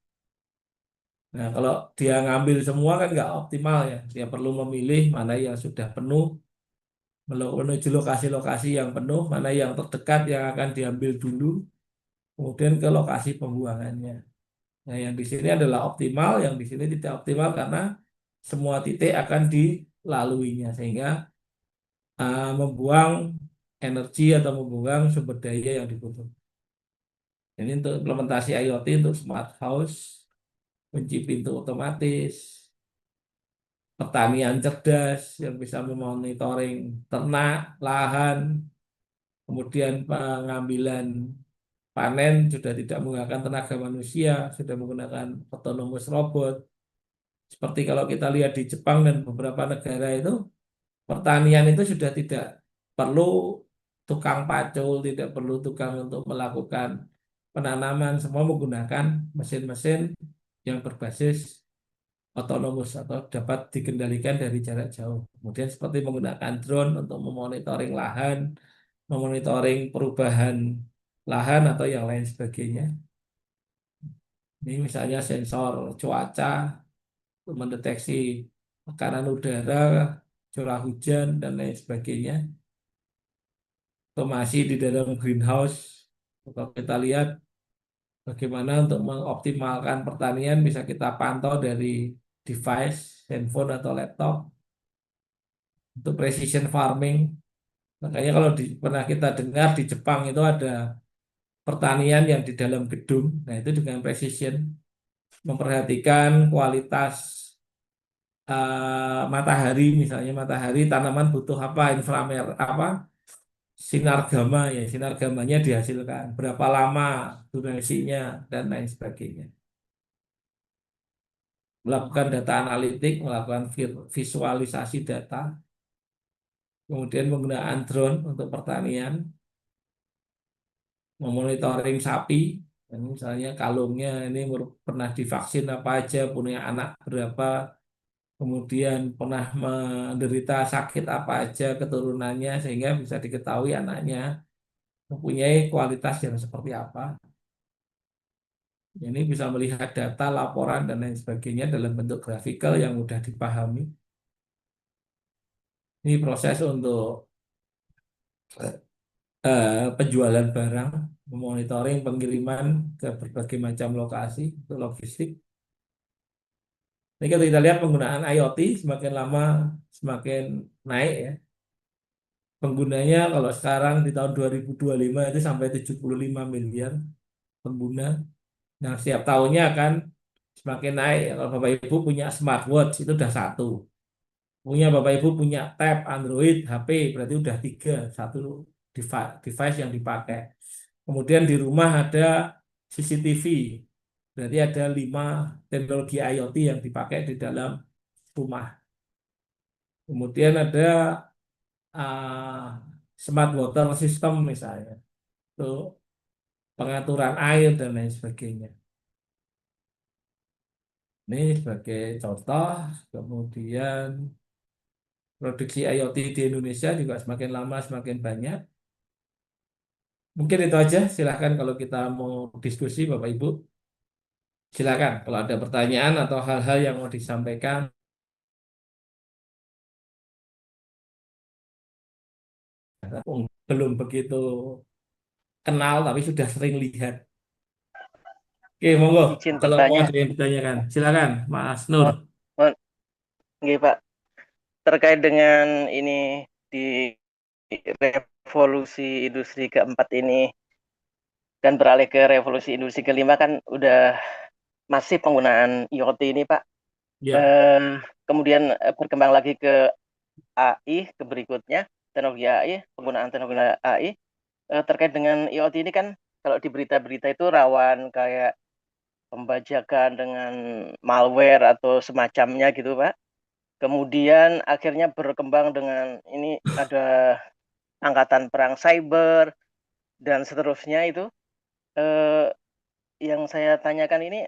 S1: Nah, kalau dia ngambil semua kan nggak optimal ya. Dia perlu memilih mana yang sudah penuh, menuju lokasi-lokasi yang penuh, mana yang terdekat yang akan diambil dulu, kemudian ke lokasi pembuangannya. Nah, yang di sini adalah optimal, yang di sini tidak optimal karena semua titik akan dilaluinya sehingga membuang energi atau membuang sumber daya yang dibutuhkan. Ini untuk implementasi IoT untuk smart house, kunci pintu otomatis, pertanian cerdas yang bisa memonitoring ternak, lahan, kemudian pengambilan panen sudah tidak menggunakan tenaga manusia, sudah menggunakan autonomous robot. Seperti kalau kita lihat di Jepang dan beberapa negara itu, pertanian itu sudah tidak perlu tukang pacul, tidak perlu tukang untuk melakukan penanaman, semua menggunakan mesin-mesin yang berbasis otonomus atau dapat dikendalikan dari jarak jauh. Kemudian seperti menggunakan drone untuk memonitoring lahan, memonitoring perubahan lahan atau yang lain sebagainya. Ini misalnya sensor cuaca untuk mendeteksi tekanan udara, curah hujan, dan lain sebagainya. Otomasi di dalam greenhouse. Kalau kita lihat bagaimana untuk mengoptimalkan pertanian bisa kita pantau dari device, handphone atau laptop. Untuk precision farming, makanya kalau pernah kita dengar di Jepang itu ada pertanian yang di dalam gedung, nah itu dengan precision memperhatikan kualitas matahari, misalnya matahari tanaman butuh apa, inframer apa, sinar gamma, ya sinar gamanya dihasilkan berapa lama durasinya dan lain sebagainya. Melakukan data analitik, melakukan visualisasi data, kemudian penggunaan drone untuk pertanian, memonitoring sapi, dan misalnya kalungnya ini pernah divaksin apa aja, punya anak berapa, kemudian pernah menderita sakit apa aja keturunannya, sehingga bisa diketahui anaknya mempunyai kualitas yang seperti apa. Ini bisa melihat data, laporan, dan lain sebagainya dalam bentuk grafikal yang mudah dipahami. Ini proses untuk penjualan barang, memonitoring pengiriman ke berbagai macam lokasi untuk logistik. Ini kalau kita lihat penggunaan IoT semakin lama semakin naik ya. Penggunanya kalau sekarang di tahun 2025 itu sampai 75 miliar pengguna. Nah, setiap tahunnya akan semakin naik. Kalau Bapak Ibu punya smartwatch itu udah satu. Punya Bapak Ibu punya tab Android, HP berarti udah tiga, satu device yang dipakai. Kemudian di rumah ada CCTV, berarti ada 5 teknologi IoT yang dipakai di dalam rumah. Kemudian ada smart water system misalnya, untuk pengaturan air dan lain sebagainya. Ini sebagai contoh, kemudian produksi IoT di Indonesia juga semakin lama semakin banyak. Mungkin itu aja, silahkan kalau kita mau diskusi Bapak Ibu. Silakan kalau ada pertanyaan atau hal-hal yang mau disampaikan. Belum begitu kenal tapi sudah sering lihat. Oke, monggo.
S7: Izin
S1: Kalau mau
S7: bertanya.
S1: ada yang ditanyakan, silakan Mas Nur.
S7: Mohon, nggih, Pak. Terkait dengan ini di revolusi industri keempat ini dan beralih ke revolusi industri kelima kan udah masif penggunaan IoT ini, Pak.
S1: Ya,
S7: Kemudian berkembang lagi ke AI, ke berikutnya teknologi AI, penggunaan teknologi AI. Terkait dengan IoT ini kan kalau di berita-berita itu rawan kayak pembajakan dengan malware atau semacamnya gitu, Pak. Kemudian akhirnya berkembang dengan ini ada angkatan perang cyber dan seterusnya itu. Eh, yang saya tanyakan ini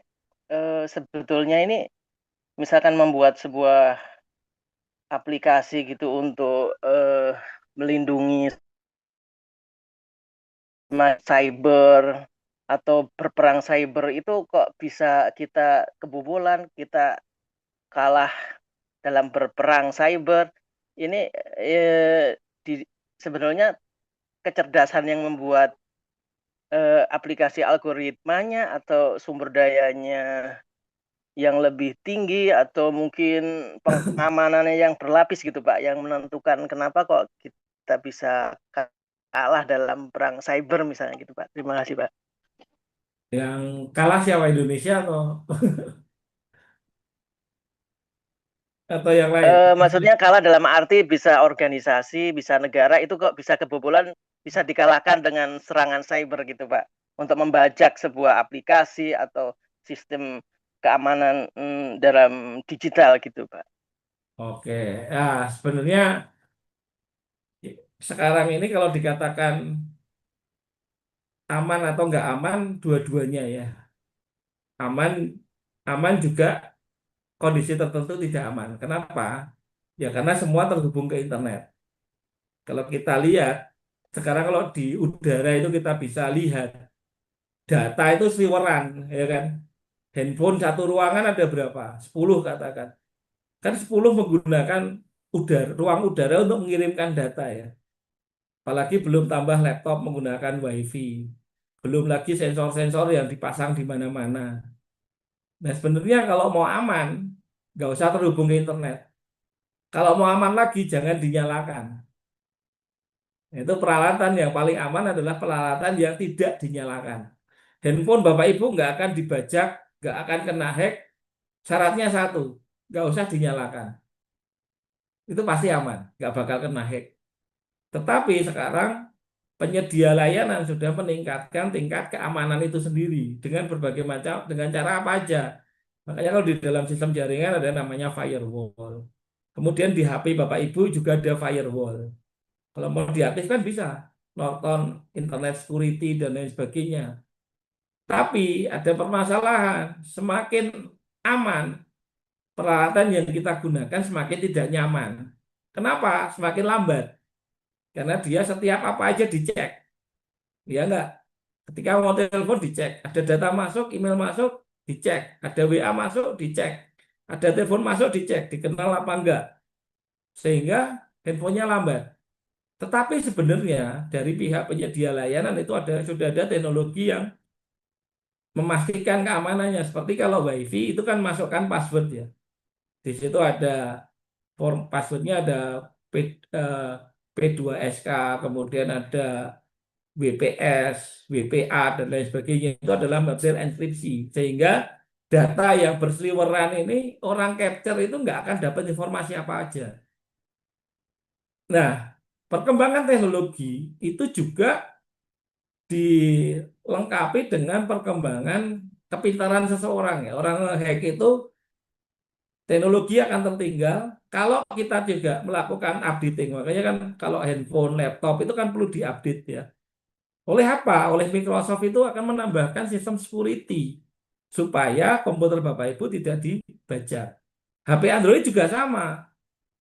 S7: sebetulnya ini misalkan membuat sebuah aplikasi gitu untuk melindungi cyber atau berperang cyber itu kok bisa kita kebobolan, kita kalah dalam berperang cyber. Ini di, sebenarnya kecerdasan yang membuat aplikasi algoritmanya atau sumber dayanya yang lebih tinggi atau mungkin pengamanannya yang berlapis gitu Pak, yang menentukan kenapa kok kita bisa kalah dalam perang cyber misalnya gitu Pak. Terima kasih Pak.
S1: yang kalah siapa, Indonesia atau yang lain?
S7: Maksudnya kalah dalam arti bisa organisasi, bisa negara itu kok bisa kebobolan, bisa dikalahkan dengan serangan cyber gitu Pak. Untuk membajak sebuah aplikasi atau sistem keamanan dalam digital gitu Pak.
S1: Oke, ya sebenarnya sekarang ini kalau dikatakan aman atau nggak aman, dua-duanya ya. Aman, aman juga kondisi tertentu tidak aman. Kenapa? Ya karena semua terhubung ke internet. Kalau kita lihat, sekarang kalau di udara itu kita bisa lihat data itu seliweran, ya kan? Handphone satu ruangan ada berapa? 10 katakan. Kan 10 menggunakan ruang udara untuk mengirimkan data ya. Apalagi belum tambah laptop menggunakan WiFi. Belum lagi sensor-sensor yang dipasang di mana-mana. Nah sebenarnya kalau mau aman, nggak usah terhubung ke internet. Kalau mau aman lagi, jangan dinyalakan. Itu peralatan yang paling aman adalah peralatan yang tidak dinyalakan. Handphone Bapak Ibu nggak akan dibajak, nggak akan kena hack. Syaratnya satu, nggak usah dinyalakan. Itu pasti aman, nggak bakal kena hack. Tetapi sekarang penyedia layanan sudah meningkatkan tingkat keamanan itu sendiri dengan berbagai macam, dengan cara apa aja. Makanya kalau di dalam sistem jaringan ada namanya firewall. Kemudian di HP Bapak Ibu juga ada firewall. Kalau mau diaktifkan bisa, Norton, Internet Security, dan lain sebagainya. Tapi ada permasalahan, semakin aman peralatan yang kita gunakan semakin tidak nyaman. Kenapa? Semakin lambat. Karena dia setiap apa aja dicek. Ya enggak? Ketika mau telepon dicek, ada data masuk, email masuk, dicek, ada WA masuk, dicek, ada telepon masuk, dicek, dikenal apa enggak. Sehingga handphonenya lambat. Tetapi sebenarnya dari pihak penyedia layanan itu sudah ada teknologi yang memastikan keamanannya. Seperti kalau WiFi itu kan masukkan password ya. Di situ ada form passwordnya ada P, eh, P2SK, kemudian ada WPS, WPA, dan lain sebagainya. Itu adalah material enkripsi. Sehingga data yang berseliweran ini orang capture itu nggak akan dapat informasi apa aja. Nah, perkembangan teknologi itu juga dilengkapi dengan perkembangan kepintaran seseorang ya. Orang hack itu teknologi akan tertinggal kalau kita juga melakukan updating. Makanya kan kalau handphone, laptop itu kan perlu diupdate ya. Oleh apa? Oleh Microsoft itu akan menambahkan sistem security supaya komputer Bapak Ibu tidak dibajak. HP Android juga sama.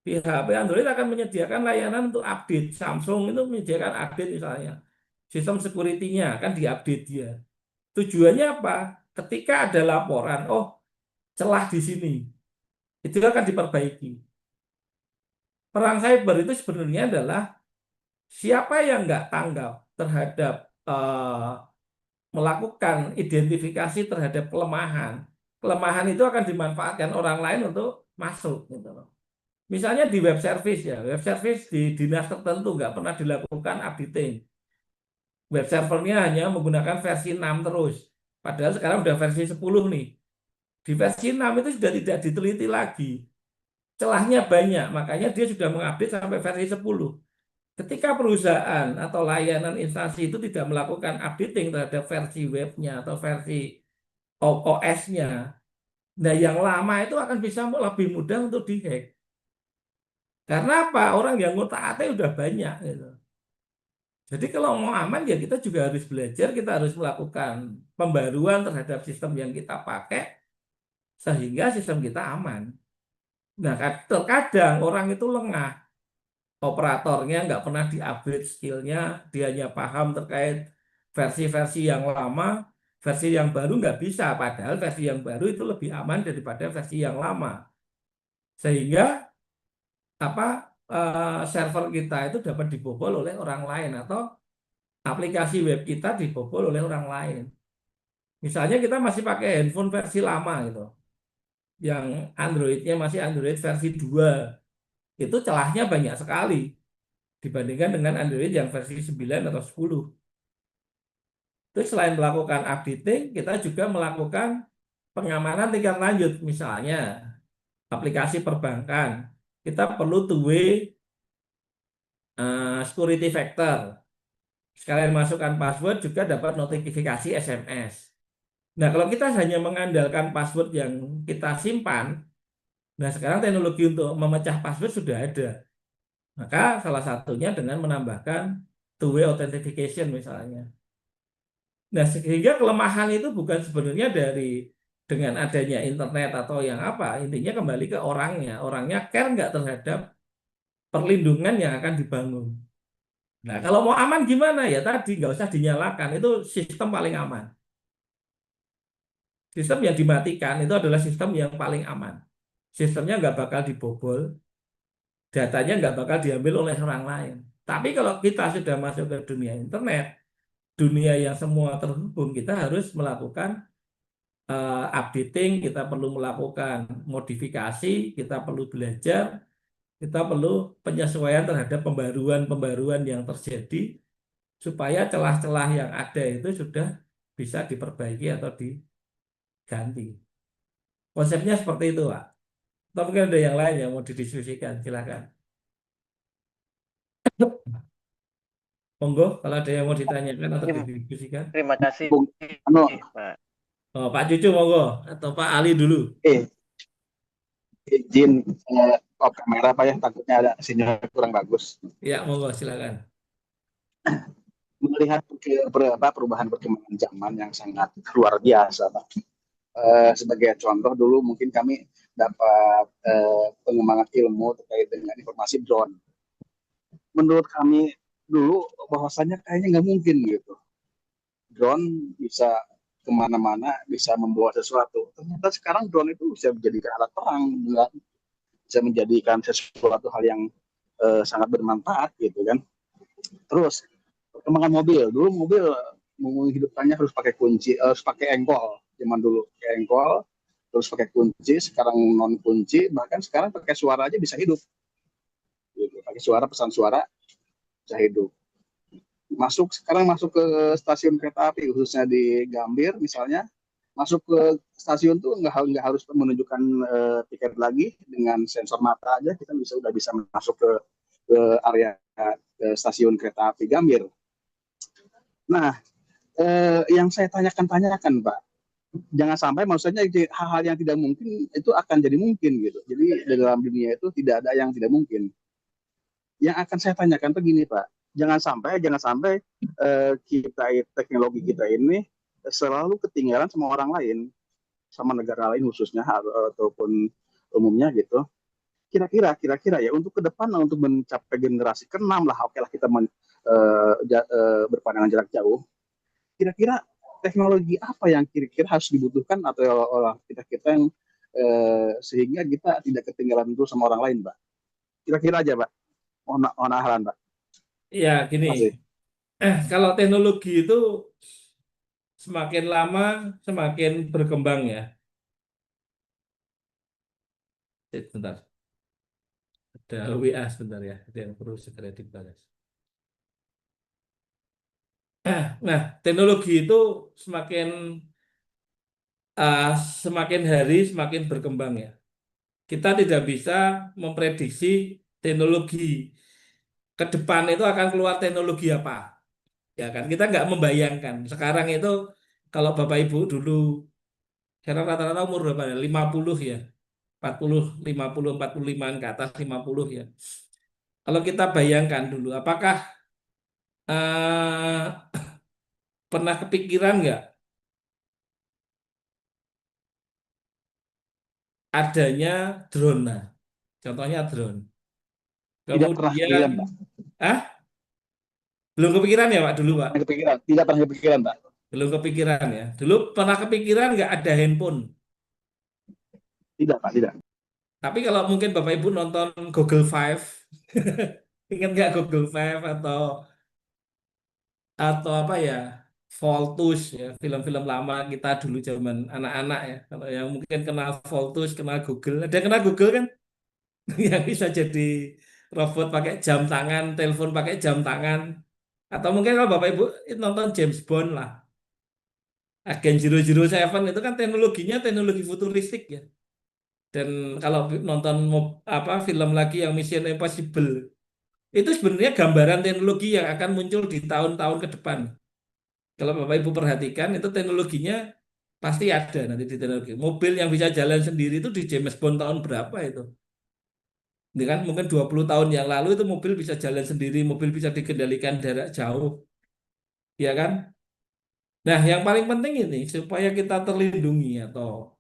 S1: Di HP Android akan menyediakan layanan untuk update. Samsung itu menyediakan update misalnya. Sistem security-nya akan diupdate dia. Tujuannya apa? Ketika ada laporan, oh celah di sini, itu akan diperbaiki. Perang cyber itu sebenarnya adalah siapa yang nggak tanggap terhadap melakukan identifikasi terhadap kelemahan. Kelemahan itu akan dimanfaatkan orang lain untuk masuk. Gitu loh. Misalnya di web service ya, web service di dinas tertentu nggak pernah dilakukan updating. Web servernya hanya menggunakan versi 6 terus. Padahal sekarang udah versi 10 nih. Di versi 6 itu sudah tidak diteliti lagi. Celahnya banyak, makanya dia sudah mengupdate sampai versi 10. Ketika perusahaan atau layanan instansi itu tidak melakukan updating terhadap versi webnya atau versi OS-nya, nah yang lama itu akan bisa lebih mudah untuk dihack. Karena apa? Orang yang ngutak-atik udah banyak. Gitu. Jadi kalau mau aman ya kita juga harus belajar, kita harus melakukan pembaruan terhadap sistem yang kita pakai sehingga sistem kita aman. Nah, terkadang orang itu lengah, operatornya nggak pernah di-upgrade skillnya, dia hanya paham terkait versi-versi yang lama, versi yang baru nggak bisa, padahal versi yang baru itu lebih aman daripada versi yang lama. Sehingga apa server kita itu dapat dibobol oleh orang lain atau aplikasi web kita dibobol oleh orang lain. Misalnya kita masih pakai handphone versi lama gitu, yang Androidnya masih Android versi 2, itu celahnya banyak sekali dibandingkan dengan Android yang versi 9 atau 10. Terus selain melakukan updating, kita juga melakukan pengamanan tingkat lanjut. Misalnya aplikasi perbankan, kita perlu two-way security factor. Sekalian masukkan password juga dapat notifikasi SMS. Nah, kalau kita hanya mengandalkan password yang kita simpan, nah sekarang teknologi untuk memecah password sudah ada. Maka salah satunya dengan menambahkan two-way authentication misalnya. Nah, sehingga kelemahan itu bukan sebenarnya dengan adanya internet atau yang apa, intinya kembali ke orangnya. Orangnya care nggak terhadap perlindungan yang akan dibangun. Nah, kalau mau aman gimana ya tadi nggak usah dinyalakan, itu sistem paling aman. Sistem yang dimatikan itu adalah sistem yang paling aman. Sistemnya nggak bakal dibobol, datanya nggak bakal diambil oleh orang lain. Tapi kalau kita sudah masuk ke dunia internet, dunia yang semua terhubung, kita harus melakukan updating, kita perlu melakukan modifikasi, kita perlu belajar, kita perlu penyesuaian terhadap pembaruan-pembaruan yang terjadi supaya celah-celah yang ada itu sudah bisa diperbaiki atau diganti. Konsepnya seperti itu, Pak. Atau mungkin ada yang lain yang mau didiskusikan, silakan. Monggo, kalau ada yang mau ditanyakan atau
S7: Terima,
S1: didiskusikan.
S7: terima kasih,
S8: Bung, anu,
S7: Pak.
S1: Oh, Pak Cucu, monggo. Atau Pak Ali dulu.
S8: izin off kamera Pak ya, takutnya ada sinyal kurang bagus.
S1: Ya, monggo, silakan.
S8: Melihat perubahan perkembangan zaman yang sangat luar biasa Pak. Sebagai contoh dulu mungkin kami dapat pengembangan ilmu terkait dengan informasi drone. Menurut kami dulu bahwasannya kayaknya nggak mungkin gitu. Drone bisa kemana-mana, bisa membawa sesuatu. Ternyata sekarang drone itu bisa menjadikan alat perang, bisa menjadikan sesuatu hal yang sangat bermanfaat gitu kan. Terus perkembangan mobil, dulu mobil menghidupkannya harus pakai kunci, harus pakai engkol. Zaman dulu pakai engkol, terus pakai kunci, sekarang non kunci, bahkan sekarang pakai suara aja bisa hidup. Gitu. Pakai suara, pesan suara bisa hidup. Sekarang masuk ke stasiun kereta api, khususnya di Gambir misalnya, masuk ke stasiun tuh nggak harus menunjukkan tiket lagi, dengan sensor mata aja kita udah bisa masuk ke area ke stasiun kereta api Gambir. Nah, yang saya tanyakan Pak, jangan sampai maksudnya hal-hal yang tidak mungkin itu akan jadi mungkin gitu. Jadi dalam dunia itu tidak ada yang tidak mungkin. Yang akan saya tanyakan tuh gini Pak, jangan sampai teknologi kita ini selalu ketinggalan sama orang lain, sama negara lain khususnya ataupun umumnya gitu. Kira-kira ya untuk ke depan, untuk mencapai generasi ke-6 lah, oke lah kita berpandangan jarak jauh. Kira-kira teknologi apa yang kira-kira harus dibutuhkan atau oleh kita yang sehingga kita tidak ketinggalan dulu sama orang lain, Pak? Kira-kira aja, Pak. Mohon arahan, Pak.
S1: Ya, gini.
S8: Masih.
S1: Kalau teknologi itu semakin lama semakin berkembang ya. Sebentar. Ada WA sebentar ya, ada yang perlu segera dibalas. Nah, teknologi itu semakin hari semakin berkembang ya. Kita tidak bisa memprediksi teknologi ke depan itu akan keluar teknologi apa. Ya kan, kita nggak membayangkan. Sekarang itu kalau Bapak Ibu dulu, sekarang rata-rata umur berapa ya? 50 ya. 40, 50, 45 ke atas 50 ya. Kalau kita bayangkan dulu, apakah pernah kepikiran nggak adanya drone? Nah, contohnya drone.
S8: Tidak pernah
S1: Kemudian,
S8: kepikiran, Pak.
S1: belum kepikiran ya Pak dulu Pak?
S8: Tidak pernah kepikiran, Pak.
S1: Belum kepikiran ya. Dulu pernah kepikiran nggak ada handphone?
S8: Tidak, Pak, tidak.
S1: Tapi kalau mungkin Bapak Ibu nonton Google Five, ingat nggak Google Five atau apa ya, Voltus ya, film-film lama kita dulu zaman anak-anak ya. Kalau yang mungkin kenal Voltus, kenal Google, ada yang kenal Google kan? Yang bisa jadi robot pakai jam tangan, telepon pakai jam tangan. Atau mungkin kalau Bapak Ibu nonton James Bond lah, Agen 007 itu kan teknologinya teknologi futuristik ya. Dan kalau nonton film lagi yang Mission Impossible, itu sebenarnya gambaran teknologi yang akan muncul di tahun-tahun ke depan. Kalau Bapak Ibu perhatikan, itu teknologinya pasti ada nanti di teknologi. Mobil yang bisa jalan sendiri itu di James Bond tahun berapa itu? Ini kan mungkin 20 tahun yang lalu itu mobil bisa jalan sendiri, mobil bisa dikendalikan jarak jauh. Ya kan? Nah, yang paling penting ini supaya kita terlindungi atau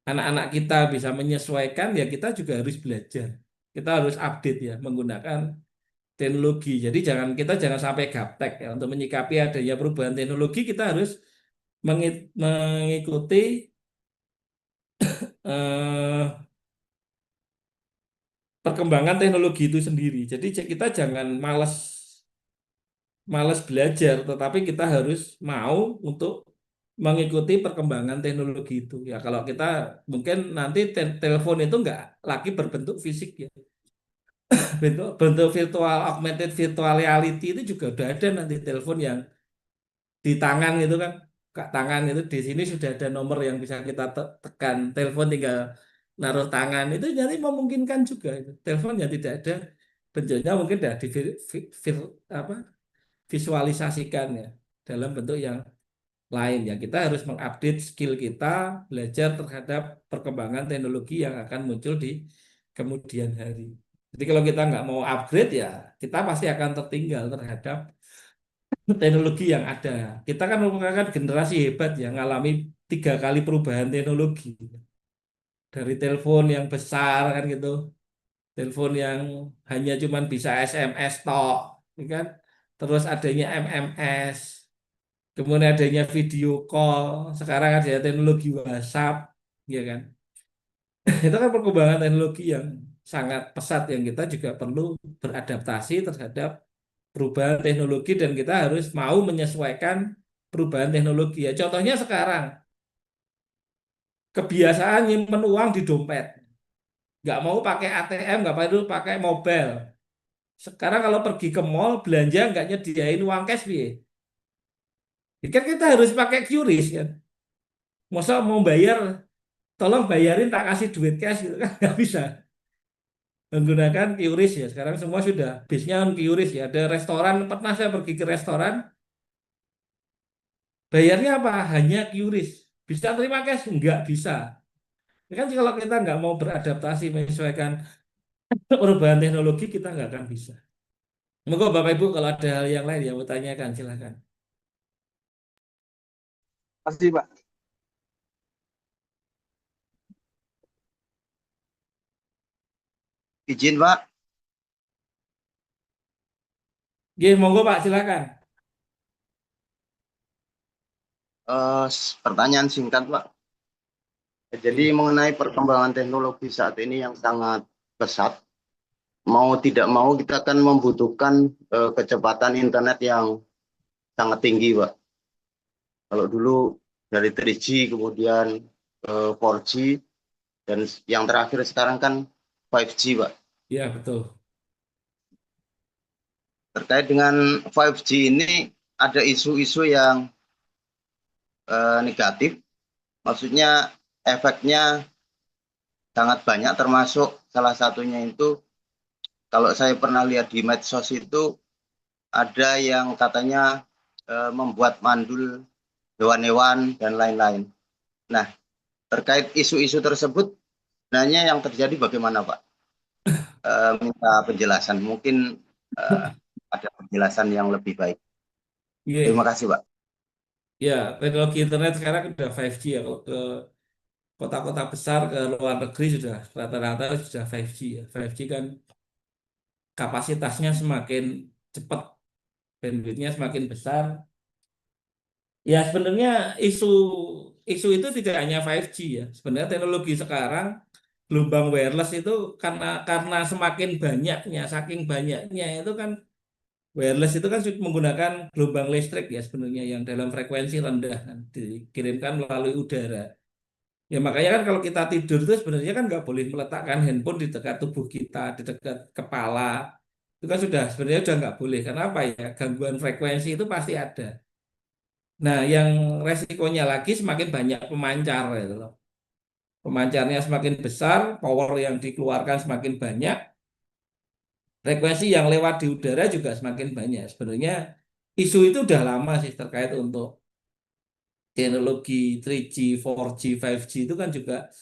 S1: anak-anak kita bisa menyesuaikan, ya kita juga harus belajar. Kita harus update ya menggunakan teknologi. Jadi kita jangan sampai gaptek ya, untuk menyikapi adanya perubahan teknologi kita harus mengikuti eh, perkembangan teknologi itu sendiri. Jadi kita jangan malas belajar, tetapi kita harus mau untuk mengikuti perkembangan teknologi itu. Ya kalau kita mungkin nanti telepon itu nggak lagi berbentuk fisik ya, bentuk bentuk virtual, augmented virtual reality itu juga udah ada nanti telepon yang di tangan itu kan, kak tangan itu di sini sudah ada nomor yang bisa kita tekan, telepon tinggal naruh tangan itu jadi memungkinkan juga itu. Telepon yang tidak ada bentuknya mungkin sudah di apa visualisasikan ya dalam bentuk yang lain ya. Kita harus mengupdate skill kita, belajar terhadap perkembangan teknologi yang akan muncul di kemudian hari. Jadi kalau kita nggak mau upgrade ya kita pasti akan tertinggal terhadap teknologi yang ada. Kita kan merupakan generasi hebat yang mengalami 3 kali perubahan teknologi. Dari telepon yang besar kan gitu, telepon yang hanya cuman bisa SMS tok, ya kan? Terus adanya MMS, kemudian adanya video call, sekarang ada teknologi WhatsApp, ya kan? Itu kan perkembangan teknologi yang sangat pesat yang kita juga perlu beradaptasi terhadap perubahan teknologi dan kita harus mau menyesuaikan perubahan teknologi. Ya, contohnya sekarang kebiasaan nyimpen uang di dompet, nggak mau pakai ATM, nggak perlu pakai mobile. Sekarang kalau pergi ke mall belanja nggak nyediain uang cash, piye? Kan kita harus pakai QRIS kan. Masa mau bayar, tolong bayarin tak kasih duit cash gitu kan nggak bisa. Menggunakan QRIS ya. Sekarang semua sudah base-nya on QRIS ya. Ada restoran, pernah saya pergi ke restoran, bayarnya apa? Hanya QRIS. Bisa terima cash? Nggak bisa. Ya kan kalau kita nggak mau beradaptasi menyesuaikan perubahan teknologi, kita nggak akan bisa. Monggo Bapak Ibu kalau ada hal yang lain yang mau tanyakan, silakan.
S8: Pasti Pak.
S9: Izin Pak,
S1: Oke, monggo Pak, silakan.
S9: pertanyaan singkat Pak. Jadi mengenai perkembangan teknologi saat ini yang sangat pesat, mau tidak mau kita akan membutuhkan kecepatan internet yang sangat tinggi Pak. Kalau dulu dari 3G kemudian 4G dan yang terakhir sekarang kan 5G Pak.
S1: Ya, betul.
S9: Terkait dengan 5G ini ada isu-isu yang negatif, maksudnya efeknya sangat banyak, termasuk salah satunya itu kalau saya pernah lihat di medsos itu ada yang katanya membuat mandul hewan-hewan dan lain-lain. Nah, terkait isu-isu tersebut, sebenarnya yang terjadi bagaimana Pak? Minta penjelasan, mungkin ada penjelasan yang lebih baik.
S1: Iya.
S9: Terima kasih Pak.
S1: Ya, teknologi internet sekarang udah 5G ya. Kalau ke kota-kota besar, ke luar negeri sudah rata-rata sudah 5G ya. 5G kan kapasitasnya semakin cepat, bandwidthnya semakin besar. Ya sebenarnya isu isu itu tidak hanya 5G ya. Sebenarnya teknologi sekarang gelombang wireless itu karena semakin banyaknya, saking banyaknya itu kan wireless itu kan menggunakan gelombang listrik ya sebenarnya yang dalam frekuensi rendah kan, dikirimkan melalui udara. Ya makanya kan kalau kita tidur itu sebenarnya kan nggak boleh meletakkan handphone di dekat tubuh kita, di dekat kepala. Itu kan sudah sebenarnya sudah nggak boleh. Karena apa ya? Gangguan frekuensi itu pasti ada. Nah, yang resikonya lagi semakin banyak pemancar gitu loh. Pemancarnya semakin besar, power yang dikeluarkan semakin banyak, frekuensi yang lewat di udara juga semakin banyak. Sebenarnya isu itu udah lama sih terkait untuk teknologi 3G, 4G, 5G itu kan juga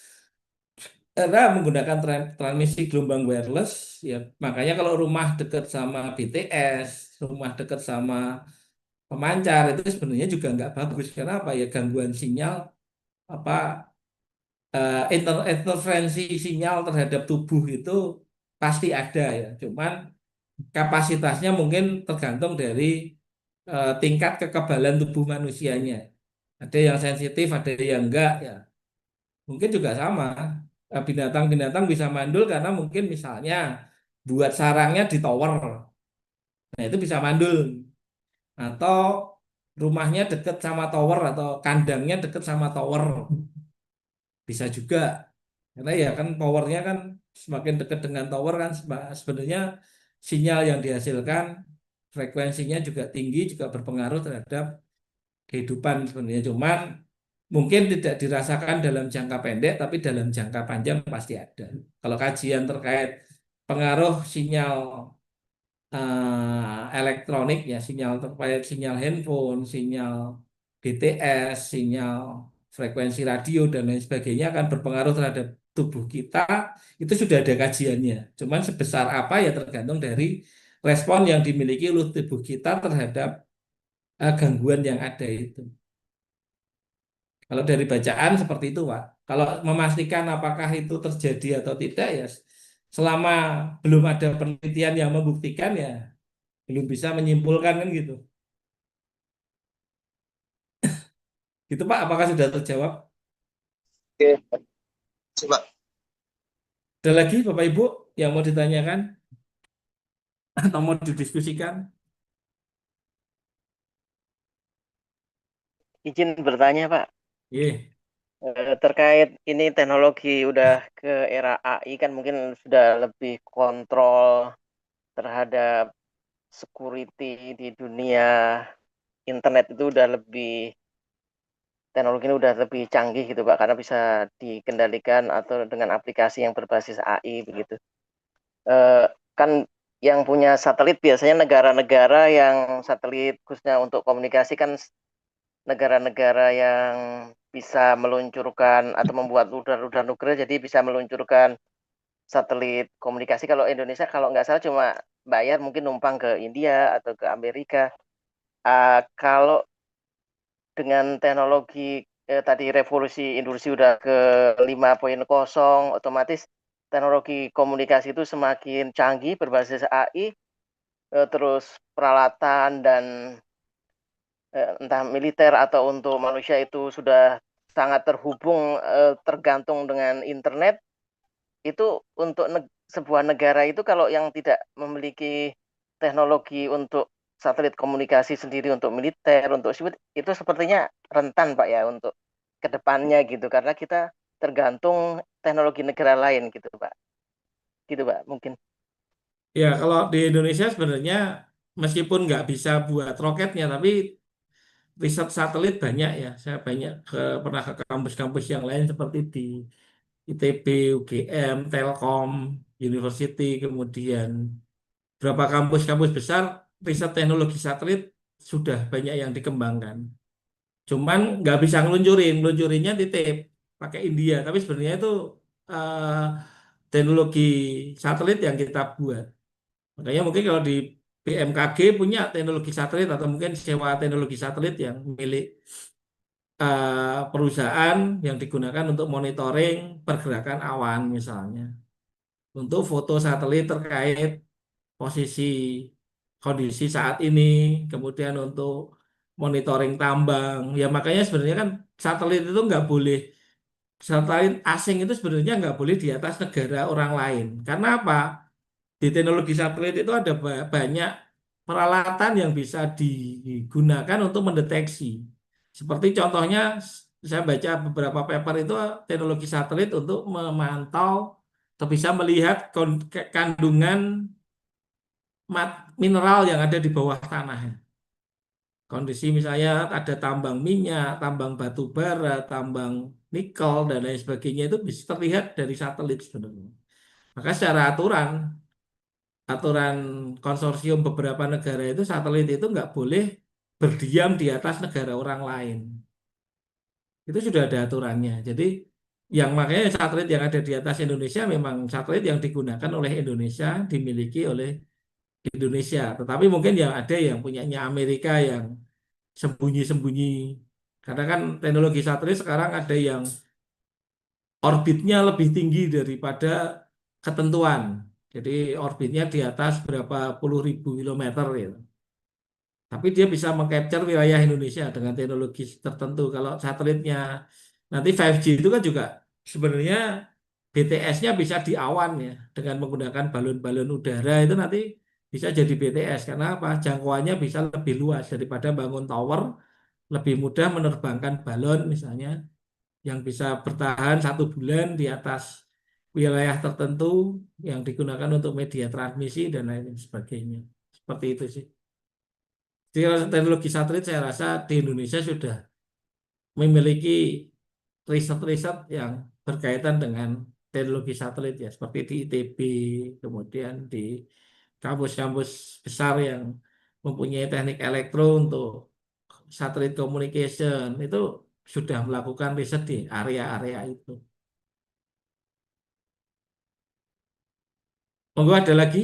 S1: karena menggunakan transmisi gelombang wireless, ya makanya kalau rumah dekat sama BTS, rumah dekat sama pemancar itu sebenarnya juga nggak bagus. Karena apa ya gangguan sinyal apa interferensi sinyal terhadap tubuh itu pasti ada ya. Cuman kapasitasnya mungkin tergantung dari tingkat kekebalan tubuh manusianya. Ada yang sensitif, ada yang enggak ya. mungkin juga sama. Binatang-binatang bisa mandul karena mungkin misalnya buat sarangnya di tower. Nah, itu bisa mandul. Atau rumahnya deket sama tower atau kandangnya deket sama tower. Bisa juga. Karena ya kan powernya kan semakin dekat dengan tower kan sebenarnya sinyal yang dihasilkan frekuensinya juga tinggi juga berpengaruh terhadap kehidupan sebenarnya. Cuman mungkin tidak dirasakan dalam jangka pendek tapi dalam jangka panjang pasti ada. Kalau kajian terkait pengaruh sinyal elektronik ya sinyal terkait sinyal handphone, sinyal BTS, sinyal frekuensi radio dan lain sebagainya akan berpengaruh terhadap tubuh kita itu sudah ada kajiannya. Cuman sebesar apa ya tergantung dari respon yang dimiliki oleh tubuh kita terhadap gangguan yang ada itu. Kalau dari bacaan seperti itu, Pak. Kalau memastikan apakah itu terjadi atau tidak ya selama belum ada penelitian yang membuktikan ya belum bisa menyimpulkan kan gitu. Gitu Pak, apakah sudah terjawab?
S6: Oke, coba.
S1: Ada lagi Bapak Ibu yang mau ditanyakan atau mau didiskusikan?
S7: Izin bertanya, Pak.
S1: Iya.
S7: Terkait ini teknologi udah ke era AI kan mungkin sudah lebih kontrol terhadap security di dunia internet itu udah lebih teknologi ini udah lebih canggih gitu Pak karena bisa dikendalikan atau dengan aplikasi yang berbasis AI begitu. Kan yang punya satelit biasanya negara-negara yang satelit khususnya untuk komunikasi kan negara-negara yang bisa meluncurkan atau membuat rudal-rudal nuklir jadi bisa meluncurkan satelit komunikasi. Kalau Indonesia kalau nggak salah cuma bayar mungkin numpang ke India atau ke Amerika. Kalau dengan teknologi tadi revolusi industri udah ke 5.0 otomatis teknologi komunikasi itu semakin canggih berbasis AI terus peralatan dan entah militer atau untuk manusia itu sudah sangat terhubung tergantung dengan internet itu untuk sebuah negara itu kalau yang tidak memiliki teknologi untuk satelit komunikasi sendiri untuk militer untuk sipil itu sepertinya rentan Pak ya untuk kedepannya gitu karena kita tergantung teknologi negara lain gitu Pak mungkin.
S1: Ya, kalau di Indonesia sebenarnya meskipun nggak bisa buat roketnya, tapi riset satelit banyak ya. Saya pernah ke kampus-kampus yang lain seperti di ITB, UGM, Telkom, University, kemudian beberapa kampus-kampus besar, riset teknologi satelit sudah banyak yang dikembangkan. Cuman nggak bisa ngeluncurinnya titip pakai India. Tapi sebenarnya itu eh, teknologi satelit yang kita buat. Makanya mungkin kalau di BMKG punya teknologi satelit atau mungkin sewa teknologi satelit yang milik perusahaan yang digunakan untuk monitoring pergerakan awan misalnya. Untuk foto satelit terkait posisi kondisi saat ini, kemudian untuk monitoring tambang. Ya makanya sebenarnya kan satelit itu nggak boleh, satelit asing itu sebenarnya nggak boleh di atas negara orang lain. Karena apa? Di teknologi satelit itu ada banyak peralatan yang bisa digunakan untuk mendeteksi. Seperti contohnya, saya baca beberapa paper itu teknologi satelit untuk memantau atau bisa melihat kandungan mineral yang ada di bawah tanah. Kondisi misalnya ada tambang minyak, tambang batu bara, tambang nikel, dan lain sebagainya itu bisa terlihat dari satelit sebenarnya. Maka secara aturan konsorsium beberapa negara itu satelit itu nggak boleh berdiam di atas negara orang lain. Itu sudah ada aturannya. Jadi yang makanya satelit yang ada di atas Indonesia memang satelit yang digunakan oleh Indonesia, dimiliki oleh Indonesia. Tetapi mungkin yang ada yang punyanya Amerika yang sembunyi-sembunyi. Karena kan teknologi satelit sekarang ada yang orbitnya lebih tinggi daripada ketentuan. Jadi orbitnya di atas berapa puluh ribu kilometer gitu. Tapi dia bisa mengcapture wilayah Indonesia dengan teknologi tertentu. Kalau satelitnya nanti 5G itu kan juga sebenarnya BTS-nya bisa di awan ya dengan menggunakan balon-balon udara itu nanti bisa jadi BTS karena apa? Jangkauannya bisa lebih luas daripada bangun tower, lebih mudah menerbangkan balon misalnya yang bisa bertahan 1 bulan di atas wilayah tertentu yang digunakan untuk media transmisi dan lain sebagainya. Seperti itu sih. Jadi kalau teknologi satelit saya rasa di Indonesia sudah memiliki riset-riset yang berkaitan dengan teknologi satelit ya, seperti di ITB, kemudian di kampus-kampus besar yang mempunyai teknik elektro untuk satelit communication itu sudah melakukan riset di area-area itu. Monggo ada lagi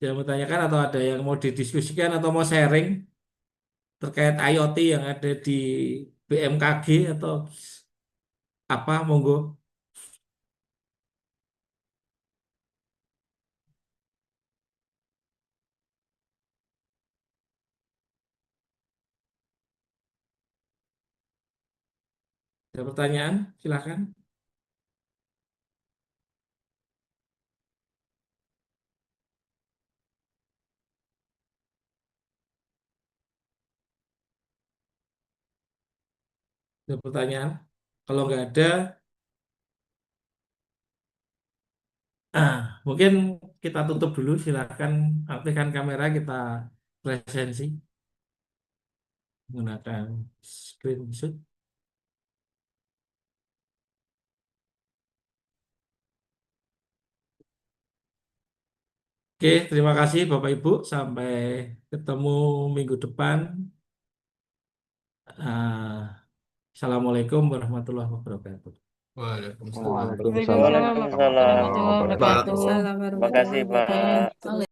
S1: yang mau tanyakan atau ada yang mau didiskusikan atau mau sharing terkait IoT yang ada di BMKG atau apa, monggo. Ada pertanyaan? Silakan. Ada pertanyaan? Kalau nggak ada, mungkin kita tutup dulu. Silakan aktifkan kamera, kita presensi menggunakan screenshot. Oke, terima kasih Bapak Ibu. Sampai ketemu minggu depan. Assalamualaikum warahmatullahi wabarakatuh.
S5: Waalaikumsalam.
S10: Waalaikumsalam
S7: Waalaikumsalam
S10: warahmatullahi
S7: warahmatullahi
S10: wabarakatuh.
S7: wabarakatuh. Terima kasih, Pak.